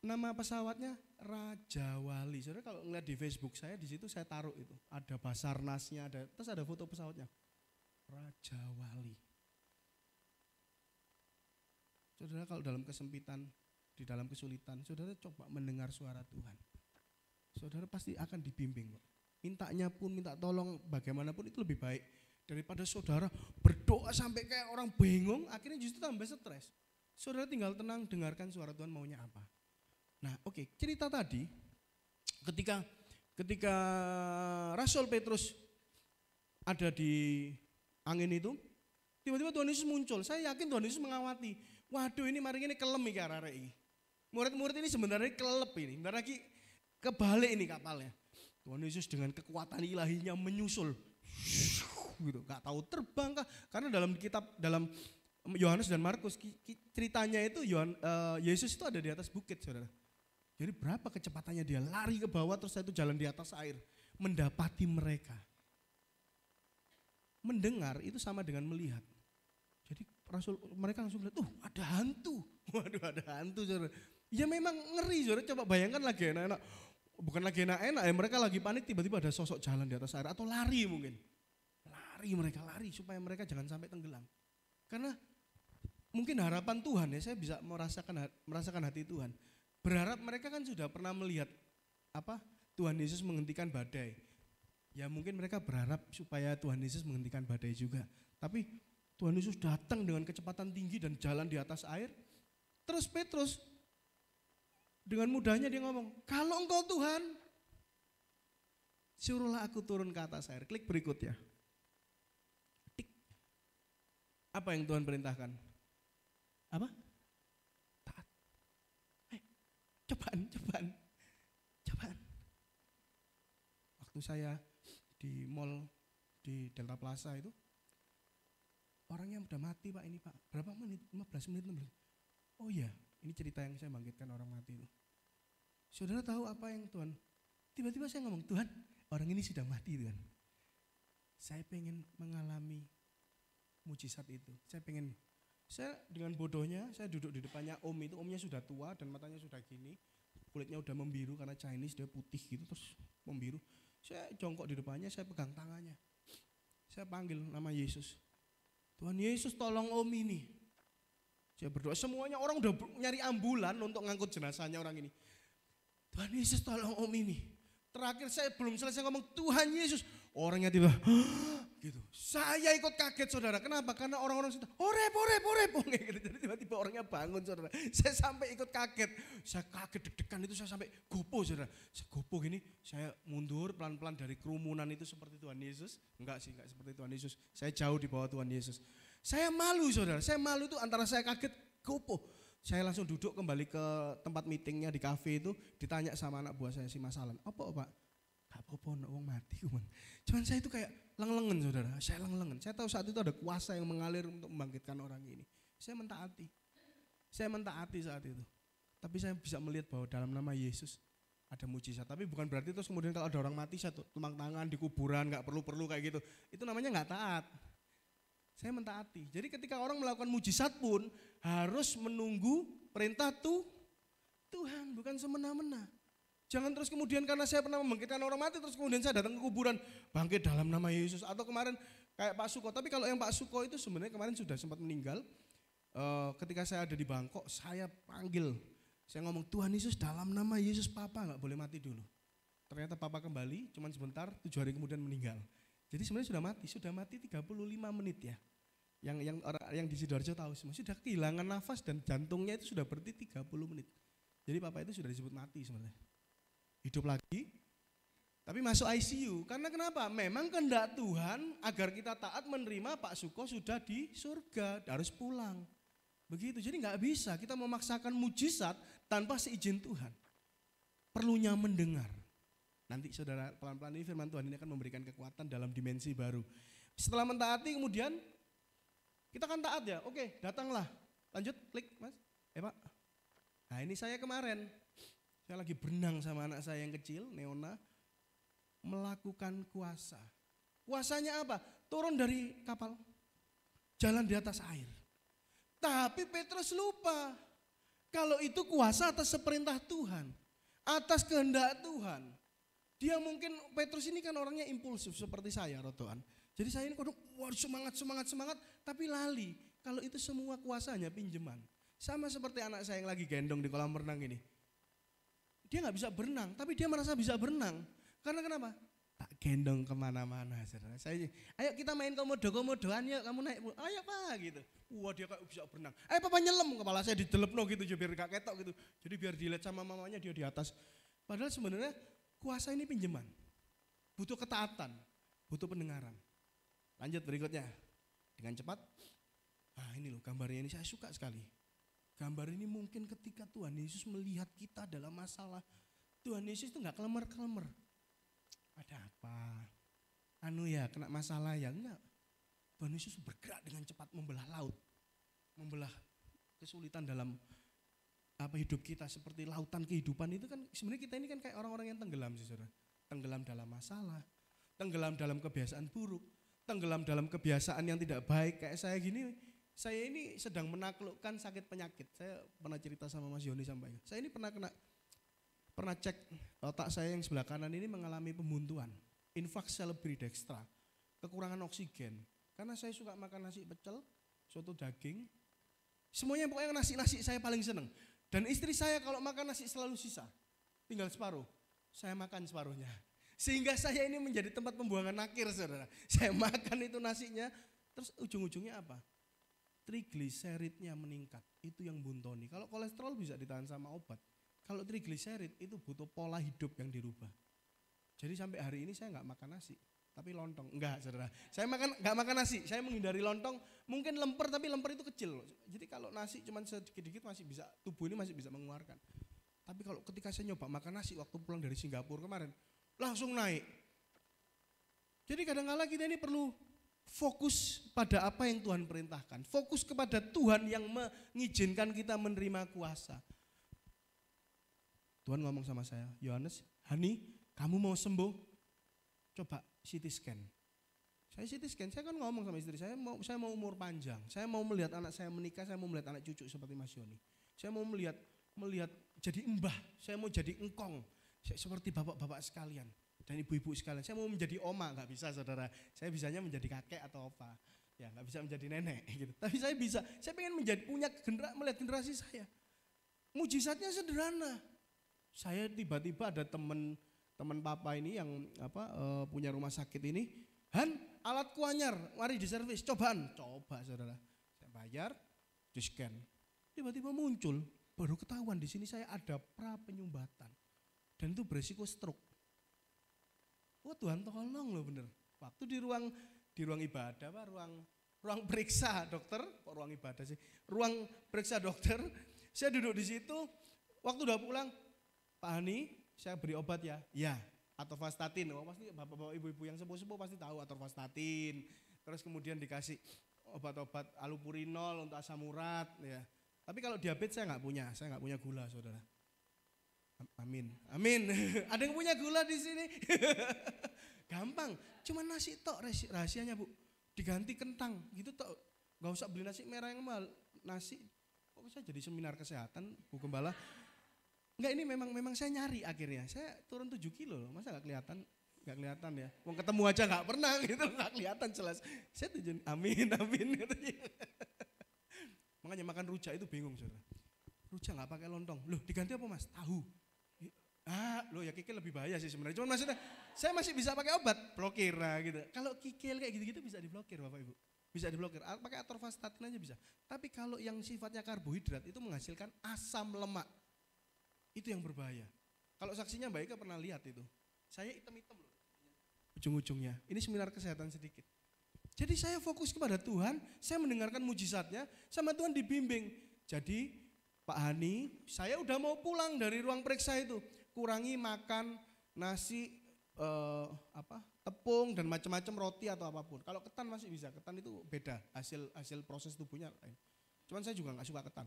Nama pesawatnya Raja Wali. Saudara kalau ngeliat di Facebook saya di situ saya taruh itu. Ada Basarnasnya, terus ada foto pesawatnya. Raja Wali. Saudara kalau dalam kesempitan, di dalam kesulitan, saudara coba mendengar suara Tuhan. Saudara pasti akan dibimbing kok. Mintanya pun minta tolong bagaimanapun itu lebih baik daripada saudara berdoa sampai kayak orang bingung akhirnya justru tambah stres. Saudara tinggal tenang dengarkan suara Tuhan maunya apa. Nah oke, cerita tadi ketika Rasul Petrus ada di angin itu tiba-tiba Tuhan Yesus muncul. Saya yakin Tuhan Yesus mengawati. Waduh ini mari ini kelem iki arek iki. Murid-murid ini sebenarnya kelep ini. Bentar lagi kebalik ini kapalnya. Tuhan Yesus dengan kekuatan ilahinya menyusul, gitu, gak tahu terbang kah? Karena dalam Yohanes dan Markus ceritanya itu Yesus itu ada di atas bukit, saudara. Jadi berapa kecepatannya dia lari ke bawah terus itu jalan di atas air, mendapati mereka. Mendengar itu sama dengan melihat. Jadi mereka langsung lihat, ada hantu, waduh ada hantu, saudara. Ya memang ngeri, saudara. Coba bayangkan lagi enak-enak. Bukan lagi enak-enak ya, mereka lagi panik tiba-tiba ada sosok jalan di atas air atau lari mungkin. Lari supaya mereka jangan sampai tenggelam. Karena mungkin harapan Tuhan ya, saya bisa merasakan hati Tuhan. Berharap mereka kan sudah pernah melihat Tuhan Yesus menghentikan badai. Ya mungkin mereka berharap supaya Tuhan Yesus menghentikan badai juga. Tapi Tuhan Yesus datang dengan kecepatan tinggi dan jalan di atas air. Terus Petrus dengan mudahnya dia ngomong, kalau engkau Tuhan, suruhlah aku turun ke atas air. Klik berikutnya. Tik. Apa yang Tuhan perintahkan? Apa? Taat. Cobaan. Waktu saya di mall di Delta Plaza itu, orangnya udah mati Pak ini Pak. Berapa menit? 15 menit. Oh iya, ini cerita yang saya bangkitkan orang mati itu. Saudara tahu apa yang Tuhan? Tiba-tiba saya ngomong, Tuhan, orang ini sudah mati Tuhan. Saya pengen mengalami mujizat itu. Saya dengan bodohnya, saya duduk di depannya om itu, omnya sudah tua dan matanya sudah gini. Kulitnya udah membiru karena Chinese, dia putih gitu terus membiru. Saya jongkok di depannya, saya pegang tangannya. Saya panggil nama Yesus. Tuhan Yesus tolong om ini. Saya berdoa, semuanya orang udah nyari ambulan untuk ngangkut jenazahnya orang ini. Tuhan Yesus tolong om ini. Terakhir saya belum selesai ngomong Tuhan Yesus. Orangnya tiba gitu. Saya ikut kaget saudara. Kenapa? Karena orang-orang sudah orep. Gitu. Jadi tiba-tiba orangnya bangun saudara. Saya sampai ikut kaget. Saya kaget deg-degan itu saya sampai gopo saudara. Saya gopo gini. Saya mundur pelan-pelan dari kerumunan itu seperti Tuhan Yesus. Enggak seperti Tuhan Yesus. Saya jauh di bawah Tuhan Yesus. Saya malu saudara. Saya malu itu antara saya kaget gopo. Saya langsung duduk kembali ke tempat meetingnya di kafe itu. Ditanya sama anak buah saya si Mas Alan. Apa Pak? Gak apa-apa orang mati cuman saya itu kayak lengen saudara, saya lengen. Saya tahu saat itu ada kuasa yang mengalir untuk membangkitkan orang ini. Saya mentaati saat itu. Tapi saya bisa melihat bahwa dalam nama Yesus ada mujizat. Tapi bukan berarti terus kemudian kalau ada orang mati saya tumpang tangan di kuburan, gak perlu kayak gitu. Itu namanya gak taat. Saya mentaati. Jadi ketika orang melakukan mujizat pun harus menunggu perintah Tuhan, bukan semena-mena. Jangan terus kemudian karena saya pernah membangkitkan orang mati terus kemudian saya datang ke kuburan bangkit dalam nama Yesus. Atau kemarin kayak Pak Suko, tapi kalau yang Pak Suko itu sebenarnya kemarin sudah sempat meninggal. Ketika saya ada di Bangkok saya panggil, saya ngomong Tuhan Yesus dalam nama Yesus Papa gak boleh mati dulu. Ternyata Papa kembali cuman sebentar, 7 hari kemudian meninggal. Jadi sebenarnya sudah mati 35 menit ya. Yang di Sidoarjo tahu semua, sudah kehilangan nafas dan jantungnya itu sudah berhenti 30 menit. Jadi Papa itu sudah disebut mati sebenarnya. Hidup lagi, tapi masuk ICU. Karena kenapa? Memang kehendak Tuhan agar kita taat menerima Pak Suko sudah di surga, harus pulang. Begitu, jadi gak bisa kita memaksakan mujizat tanpa seizin Tuhan. Perlunya mendengar. Nanti saudara pelan-pelan ini firman Tuhan ini akan memberikan kekuatan dalam dimensi baru. Setelah mentaati kemudian kita kan taat ya, oke datanglah. Lanjut, klik Mas, Pak. Nah ini saya kemarin. Saya lagi berenang sama anak saya yang kecil, Neona, melakukan kuasa. Kuasanya apa? Turun dari kapal, jalan di atas air. Tapi Petrus lupa, kalau itu kuasa atas seperintah Tuhan, atas kehendak Tuhan. Dia mungkin, Petrus ini kan orangnya impulsif seperti saya, rotoan. Jadi saya ini kodok, wah semangat, tapi lali. Kalau itu semua kuasanya pinjaman. Sama seperti anak saya yang lagi gendong di kolam renang ini. Dia gak bisa berenang, tapi dia merasa bisa berenang. Karena kenapa? Tak gendong kemana-mana. Saya, ayo kita main komodo-komodoan yuk, kamu naik. Ayo Pak gitu. Wah dia kayak bisa berenang. Ayo Papa nyelam, kepala saya didelepno gitu biar gak ketok gitu. Jadi biar dilihat sama mamanya dia di atas. Padahal sebenarnya kuasa ini pinjaman. Butuh ketaatan, butuh pendengaran. Lanjut berikutnya. Dengan cepat. Nah ini loh gambarnya ini saya suka sekali. Gambar ini mungkin ketika Tuhan Yesus melihat kita dalam masalah. Tuhan Yesus itu gak kelemer-kelemer. Ada apa? Kena masalah ya? Enggak. Tuhan Yesus bergerak dengan cepat membelah laut. Membelah kesulitan dalam hidup kita seperti lautan kehidupan itu kan sebenarnya kita ini kan kayak orang-orang yang tenggelam sih saudara. Tenggelam dalam masalah, tenggelam dalam kebiasaan buruk, tenggelam dalam kebiasaan yang tidak baik kayak saya gini. Saya ini sedang menaklukkan sakit penyakit. Saya pernah cerita sama Mas Yoni sampai. Saya ini pernah cek otak saya yang sebelah kanan ini mengalami pembuntuan. Infarks Semuanya pokoknya nasi saya paling seneng. Dan istri saya kalau makan nasi selalu sisa. Tinggal separuh. Saya makan separuhnya. Sehingga saya ini menjadi tempat pembuangan nakir, saudara. Saya makan itu nasinya, terus ujung-ujungnya apa? Trigliseridnya meningkat. Itu yang buntoni. Kalau kolesterol bisa ditahan sama obat. Kalau trigliserid itu butuh pola hidup yang dirubah. Jadi sampai hari ini saya nggak makan nasi. Tapi lontong, enggak saudara. Saya nggak makan nasi, saya menghindari lontong. Mungkin lemper, tapi lemper itu kecil. Jadi kalau nasi cuma sedikit-sedikit masih bisa, tubuh ini masih bisa mengeluarkan. Tapi kalau ketika saya nyoba makan nasi waktu pulang dari Singapura kemarin, langsung naik. Jadi kadang-kala kita ini perlu fokus pada apa yang Tuhan perintahkan. Fokus kepada Tuhan yang mengizinkan kita menerima kuasa. Tuhan ngomong sama saya, Yohanes, Hani, kamu mau sembuh? Coba CT scan. Saya CT scan, saya kan ngomong sama istri saya mau umur panjang. Saya mau melihat anak saya menikah, saya mau melihat anak cucu seperti Mas Yoni. Saya mau melihat jadi embah, saya mau jadi engkong. Seperti bapak-bapak sekalian dan ibu-ibu sekalian. Saya mau menjadi oma, nggak bisa saudara. Saya bisanya menjadi kakek atau opa. Ya nggak bisa menjadi nenek gitu. Tapi saya bisa, saya pengen melihat generasi saya. Mujizatnya sederhana. Saya tiba-tiba ada teman papa ini yang punya rumah sakit ini, Han, alatku anyar, mari diservis, coba saudara. Saya bayar, di scan, tiba-tiba muncul, baru ketahuan di sini saya ada penyumbatan, dan itu beresiko stroke. Wah Tuhan tolong loh bener. Waktu di ruang ibadah, ruang periksa dokter, kok ruang ibadah sih, ruang periksa dokter, saya duduk di situ, waktu udah pulang, Pak Hani, saya beri obat ya. Ya, atorvastatin. Oh, pasti bapak-bapak ibu-ibu yang sepuh-sepuh pasti tahu atorvastatin. Terus kemudian dikasih obat-obat allopurinol untuk asam urat ya. Tapi kalau diabetes saya nggak punya gula, saudara. Amin. Ada yang punya gula di sini? Gampang, cuma nasi tok rahasianya Bu. Diganti kentang gitu tok. Gak usah beli nasi merah yang mahal. Nasi, kok bisa jadi seminar kesehatan Bu Gembala? Enggak, ini memang saya nyari akhirnya. Saya turun 7 kilo loh, masa gak kelihatan ya. Mau ketemu aja gak pernah gitu, gak kelihatan jelas. Saya tujuan, amin. Makanya makan rujak itu bingung saudara. Rujak gak pakai lontong, loh diganti apa Mas? Tahu. Loh ya kikil lebih bahaya sih sebenarnya. Cuman maksudnya saya masih bisa pakai obat, blokir gitu. Kalau kikil kayak gitu-gitu bisa diblokir Bapak Ibu. Bisa diblokir, pakai atorvastatin aja bisa. Tapi kalau yang sifatnya karbohidrat itu menghasilkan asam lemak. Itu yang berbahaya. Kalau saksinya Mbak Ika pernah lihat itu. Saya hitam-hitam loh. Ujung-ujungnya. Ini seminar kesehatan sedikit. Jadi saya fokus kepada Tuhan, saya mendengarkan mujizatnya, sama Tuhan dibimbing. Jadi Pak Hani, saya udah mau pulang dari ruang periksa itu. Kurangi makan nasi, tepung dan macam-macam roti atau apapun. Kalau ketan masih bisa, ketan itu beda, hasil proses tubuhnya lain. Cuman saya juga gak suka ketan.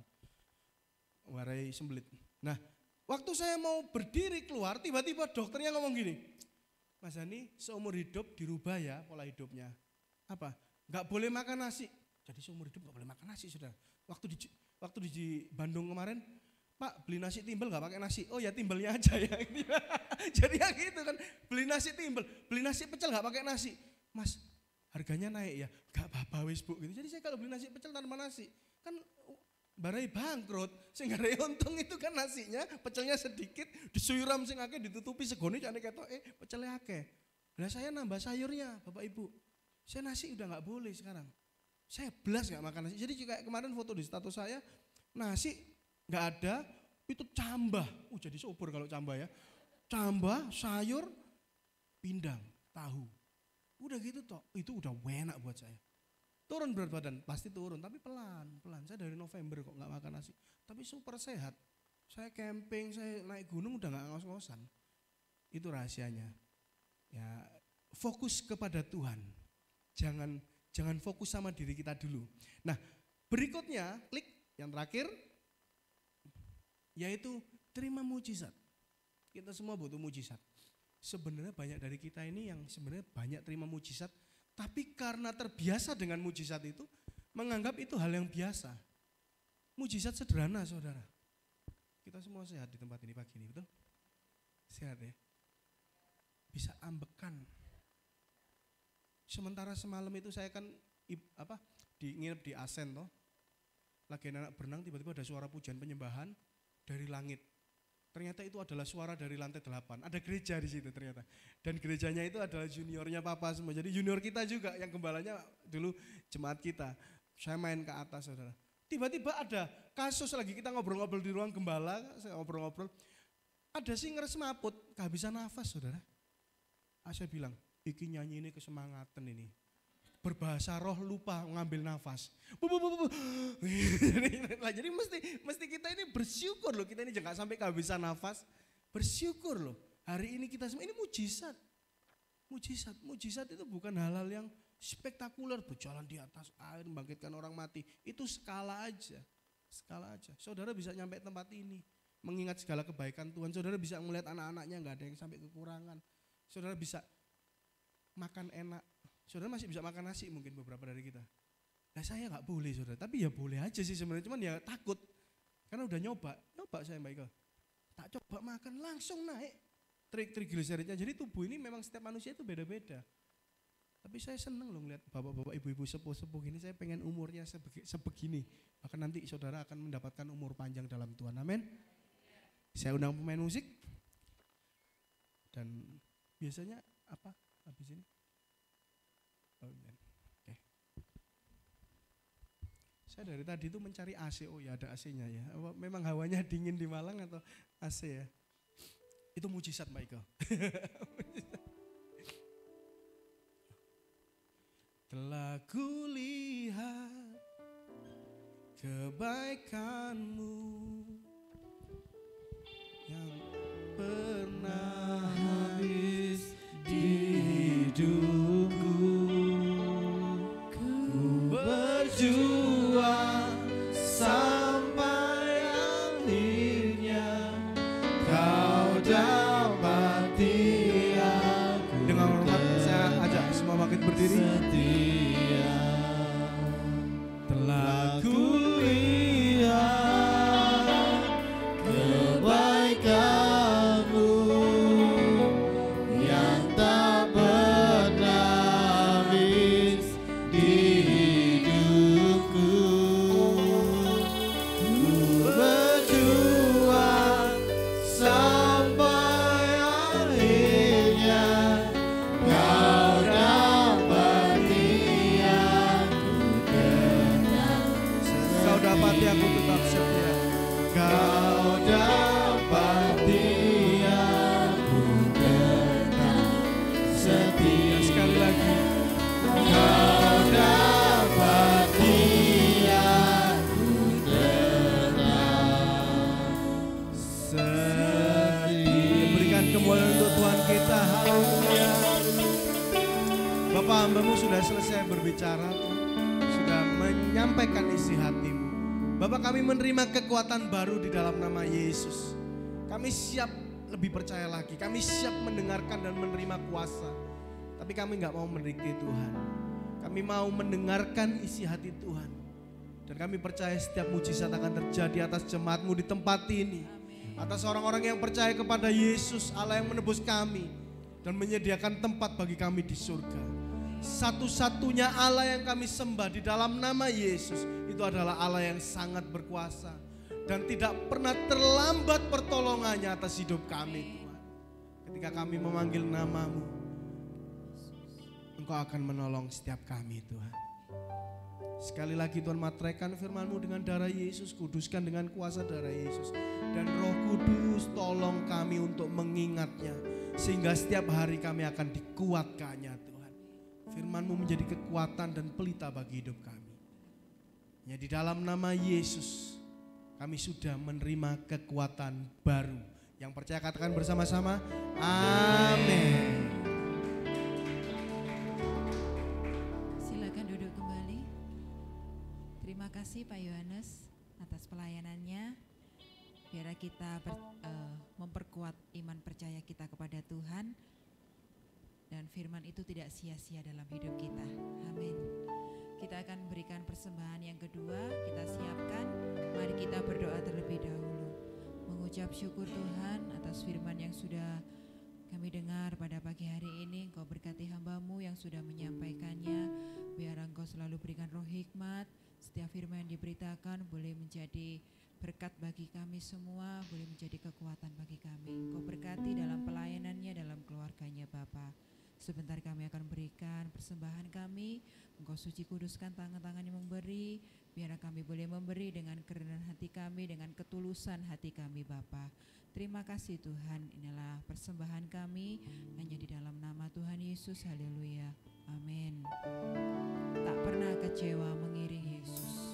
Warai sembelit. Nah, waktu saya mau berdiri keluar, tiba-tiba dokternya ngomong gini, Mas Hani, seumur hidup dirubah ya pola hidupnya. Apa? Gak boleh makan nasi. Jadi seumur hidup gak boleh makan nasi, saudara. Waktu di Bandung kemarin, Pak beli nasi timbel gak pakai nasi. Oh ya timbelnya aja ya. Jadi ya gitu kan, beli nasi timbel, beli nasi pecel gak pakai nasi. Mas, harganya naik ya. Gak apa-apa wis Bu. Gitu. Jadi saya kalau beli nasi pecel tanpa nasi, kan barai bangkrut, sing garai untung itu kan nasinya, pecelnya sedikit, disuyuram sing akeh ditutupi segone jane ketok pecelnya akeh. Lah saya nambah sayurnya, Bapak Ibu. Saya nasi udah enggak boleh sekarang. Saya belas enggak makan nasi. Jadi kayak kemarin foto di status saya, nasi enggak ada, itu cambah. Jadi subur kalau cambah ya. Cambah, sayur, pindang, tahu. Udah gitu toh, itu udah enak buat saya. Turun berat badan, pasti turun, tapi pelan. Saya dari November kok nggak makan nasi, tapi super sehat. Saya camping, saya naik gunung udah nggak ngos-ngosan. Itu rahasianya. Ya, fokus kepada Tuhan. Jangan fokus sama diri kita dulu. Nah, berikutnya, klik yang terakhir, yaitu terima mujizat. Kita semua butuh mujizat. Sebenarnya banyak dari kita ini yang sebenarnya banyak terima mujizat, tapi karena terbiasa dengan mujizat itu, menganggap itu hal yang biasa. Mujizat sederhana saudara. Kita semua sehat di tempat ini pagi ini, betul? Sehat ya? Bisa ambekan. Sementara semalam itu saya kan nginep di Asen toh. lagi anak berenang tiba-tiba ada suara pujian penyembahan dari langit. Ternyata itu adalah suara dari lantai 8. Ada gereja di situ ternyata. Dan gerejanya itu adalah juniornya papa semua. Jadi junior kita juga yang gembalanya dulu jemaat kita. Saya main ke atas saudara. Tiba-tiba ada kasus lagi, kita ngobrol-ngobrol di ruang gembala, saya ngobrol-ngobrol. Ada singer semaput, kehabisan nafas saudara. Saya bilang, iki nyanyi ini kesemangatan ini. Berbahasa roh lupa ngambil nafas. Jadi mesti kita ini bersyukur loh, kita ini jangan sampai kehabisan nafas. Bersyukur loh, hari ini kita semua, ini mujizat. Mujizat itu bukan hal-hal yang spektakuler, berjalan di atas air, membangkitkan orang mati. Itu skala aja. Saudara bisa nyampe tempat ini, mengingat segala kebaikan Tuhan. Saudara bisa melihat anak-anaknya gak ada yang sampai kekurangan. Saudara bisa makan enak. Saudara masih bisa makan nasi mungkin beberapa dari kita. Nah saya gak boleh saudara, tapi ya boleh aja sih sebenarnya. Cuman ya takut, karena udah nyoba saya Mbak Ika. Tak coba makan langsung naik trigliseridnya. Jadi tubuh ini memang setiap manusia itu beda-beda. Tapi saya seneng loh ngeliat bapak-bapak, ibu-ibu sepuh-sepuh ini, saya pengen umurnya sebegini. Bahkan nanti saudara akan mendapatkan umur panjang dalam Tuhan, amin. Saya undang pemain musik. Dan biasanya apa habis ini? Oh, oke. Saya dari tadi itu mencari AC, oh ya ada AC-nya ya. Memang hawanya dingin di Malang atau AC ya? Itu mujizat Mbak Ika. Telah kulihat kebaikan-Mu yang pernah habis di hidupku. Ku berjuang sampai akhirnya Kau dapati aku. Dengan hormat saya ajak semua bangkit berdiri. Setia telah kulihat kebaikan-Mu yang tak pernah habis di hidupku. Ku berjuang sampai akhirnya Kau dapati aku tetap setia. Kau dapati aku tetap setia. Sekali lagi. Kau dapati aku tetap setia. Berikan kemuliaan untuk Tuhan kita. Haleluya. Bapak hamba-Mu sudah selesai berbicara, sudah menyampaikan isi hati-Mu. Bapak, kami menerima kekuatan baru di dalam nama Yesus. Kami siap lebih percaya lagi. Kami siap mendengarkan dan menerima kuasa. Tapi kami gak mau mendikte Tuhan. Kami mau mendengarkan isi hati Tuhan. Dan kami percaya setiap mujizat akan terjadi atas jemaat-Mu di tempat ini. Atas orang-orang yang percaya kepada Yesus, Allah yang menebus kami. Dan menyediakan tempat bagi kami di surga. Satu-satunya Allah yang kami sembah di dalam nama Yesus itu adalah Allah yang sangat berkuasa dan tidak pernah terlambat pertolongannya atas hidup kami, Tuhan. Ketika kami memanggil nama-Mu, Engkau akan menolong setiap kami, Tuhan. Sekali lagi Tuhan, materaikan firman-Mu dengan darah Yesus, kuduskan dengan kuasa darah Yesus, dan Roh Kudus tolong kami untuk mengingatnya sehingga setiap hari kami akan dikuatkannya, Tuhan. Firman-Mu menjadi kekuatan dan pelita bagi hidup kami. Ya, di dalam nama Yesus kami sudah menerima kekuatan baru. Yang percaya katakan bersama-sama, amin. Silakan duduk kembali. Terima kasih Pak Yohanes atas pelayanannya. Biar kita memperkuat iman percaya kita kepada Tuhan. Dan firman itu tidak sia-sia dalam hidup kita. Amin. Kita akan berikan persembahan yang kedua. Kita siapkan. Mari kita berdoa terlebih dahulu. Mengucap syukur Tuhan atas firman yang sudah kami dengar pada pagi hari ini. Engkau berkati hamba-Mu yang sudah menyampaikannya. Biar Engkau selalu berikan roh hikmat, setiap firman yang diberitakan boleh menjadi berkat bagi kami semua, boleh menjadi kekuatan bagi kami. Engkau berkati dalam pelayanannya, dalam keluarganya Bapa. Sebentar kami akan berikan persembahan kami, Engkau suci kuduskan tangan-tangan yang memberi, biar kami boleh memberi dengan kerendahan hati kami, dengan ketulusan hati kami Bapa. Terima kasih Tuhan, inilah persembahan kami hanya di dalam nama Tuhan Yesus, haleluya, amin. Tak pernah kecewa mengiring Yesus.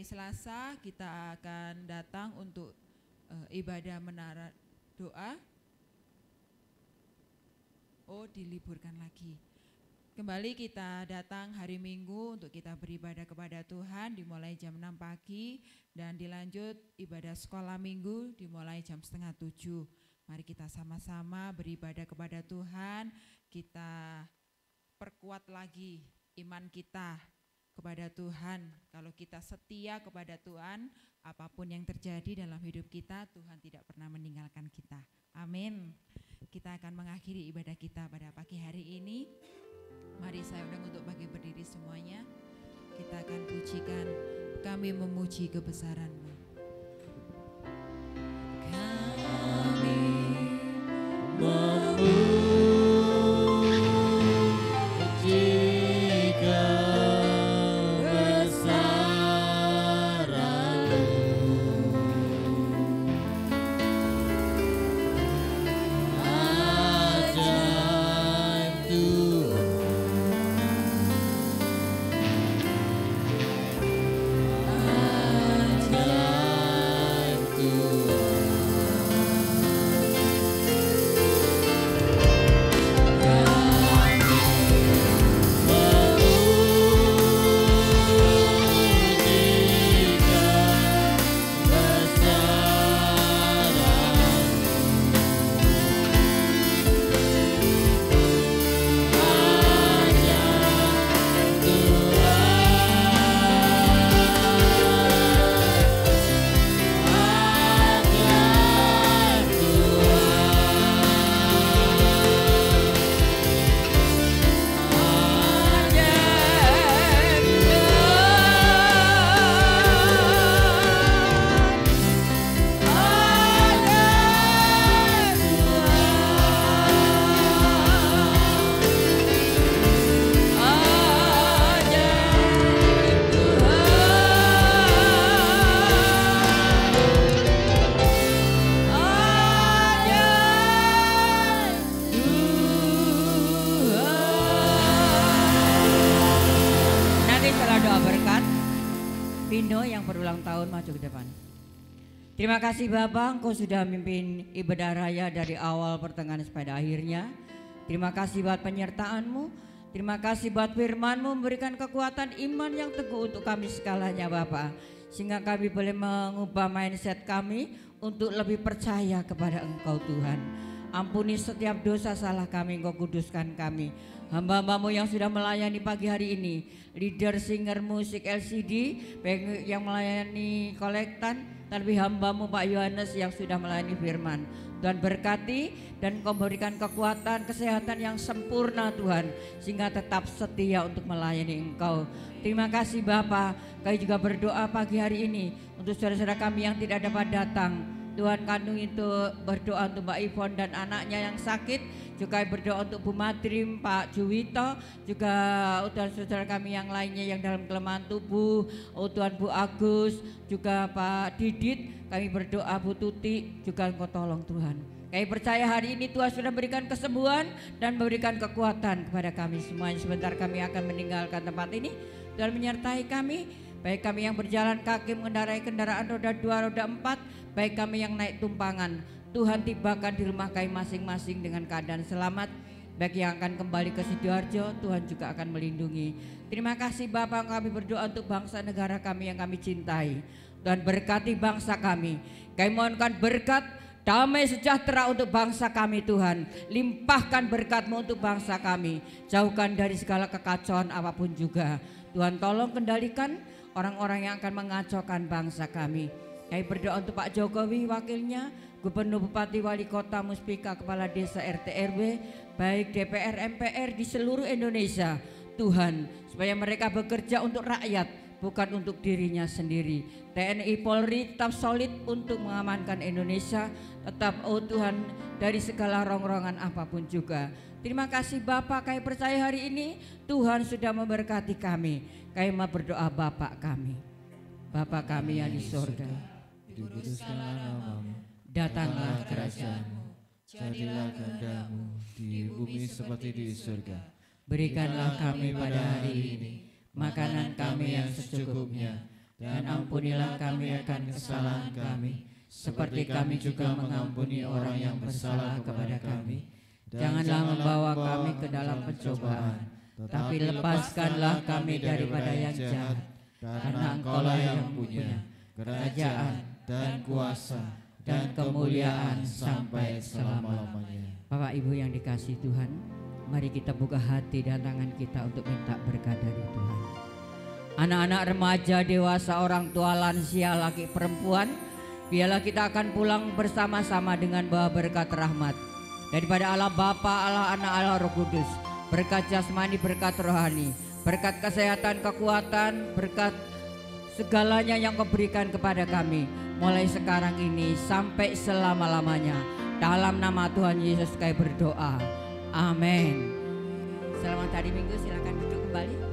Selasa kita akan datang untuk ibadah menara doa. Oh, diliburkan lagi. Kembali kita datang hari Minggu untuk kita beribadah kepada Tuhan dimulai jam 6 pagi dan dilanjut ibadah sekolah Minggu dimulai jam 6:30. Mari kita sama-sama beribadah kepada Tuhan, kita perkuat lagi iman kita kepada Tuhan. Kalau kita setia kepada Tuhan, apapun yang terjadi dalam hidup kita, Tuhan tidak pernah meninggalkan kita. Amin. Kita akan mengakhiri ibadah kita pada pagi hari ini. Mari saya undang untuk bagi berdiri semuanya. Kita akan pujikan, kami memuji kebesaran-Mu. Kami memuji Terima kasih Bapak, Engkau sudah memimpin ibadah raya dari awal pertengahan sampai akhirnya. Terima kasih buat penyertaan-Mu. Terima kasih buat firman-Mu memberikan kekuatan iman yang teguh untuk kami segalanya Bapa. Sehingga kami boleh mengubah mindset kami untuk lebih percaya kepada Engkau Tuhan. Ampuni setiap dosa salah kami, Engkau kuduskan kami. Hamba-Hamba-Mu yang sudah melayani pagi hari ini, leader, singer, musik, LCD, baik yang melayani kolektan, terlebih hamba-Mu Pak Yohanes yang sudah melayani firman. Tuhan berkati dan Engkau berikan kekuatan, kesehatan yang sempurna Tuhan, sehingga tetap setia untuk melayani Engkau. Terima kasih Bapa. Kami juga berdoa pagi hari ini untuk saudara-saudara kami yang tidak dapat datang. Tuhan kandung itu berdoa untuk Mbak Ivon dan anaknya yang sakit. Juga berdoa untuk Bu Madrim, Pak Juwito, juga Tuhan saudara kami yang lainnya yang dalam kelemahan tubuh. Tuhan Bu Agus, juga Pak Didit. Kami berdoa Bu Tuti, juga Engkau tolong Tuhan. Kami percaya hari ini Tuhan sudah berikan kesembuhan dan memberikan kekuatan kepada kami semuanya. Sebentar kami akan meninggalkan tempat ini. Tuhan menyertai kami, baik kami yang berjalan kaki mengendarai kendaraan roda 2, roda 4, baik kami yang naik tumpangan. Tuhan tibakan di rumah kami masing-masing dengan keadaan selamat. Baik yang akan kembali ke Sidoarjo, Tuhan juga akan melindungi. Terima kasih Bapa, kami berdoa untuk bangsa negara kami yang kami cintai. Tuhan berkati bangsa kami. Kami mohonkan berkat, damai sejahtera untuk bangsa kami Tuhan. Limpahkan berkat-Mu untuk bangsa kami. Jauhkan dari segala kekacauan apapun juga. Tuhan tolong kendalikan orang-orang yang akan mengacaukan bangsa kami. Kami berdoa untuk Pak Jokowi, wakilnya, Gubernur, Bupati, Wali Kota, Muspika, Kepala Desa, RT, RW, baik DPR, MPR di seluruh Indonesia. Tuhan, supaya mereka bekerja untuk rakyat, bukan untuk dirinya sendiri. TNI Polri tetap solid untuk mengamankan Indonesia, tetap Tuhan dari segala rongrongan apapun juga. Terima kasih Bapak, kami percaya hari ini Tuhan sudah memberkati kami. Kami mau berdoa Bapak kami. Bapak kami yang di sorga, dikuduskanlah nama-Mu, datanglah kerajaan-Mu, jadilah kehendak-Mu di bumi seperti di surga. Berikanlah kami pada hari ini makanan kami yang secukupnya, dan ampunilah kami akan kesalahan kami, seperti kami juga mengampuni orang yang bersalah kepada kami. Janganlah membawa kami ke dalam pencobaan, tapi lepaskanlah kami daripada yang jahat, karena Engkaulah yang punya kerajaan dan kuasa dan kemuliaan sampai selama-lamanya. Bapak Ibu yang dikasihi Tuhan, mari kita buka hati dan tangan kita untuk minta berkat dari Tuhan. Anak-anak, remaja, dewasa, orang tua, lansia, laki, perempuan, biarlah kita akan pulang bersama-sama dengan bawa berkat rahmat daripada Allah Bapa, Allah Anak, Allah Roh Kudus. Berkat jasmani, berkat rohani, berkat kesehatan, kekuatan, berkat segalanya yang Kau berikan kepada kami mulai sekarang ini sampai selama-lamanya. Dalam nama Tuhan Yesus kami berdoa. Amin. Selamat hari Minggu, silakan duduk kembali.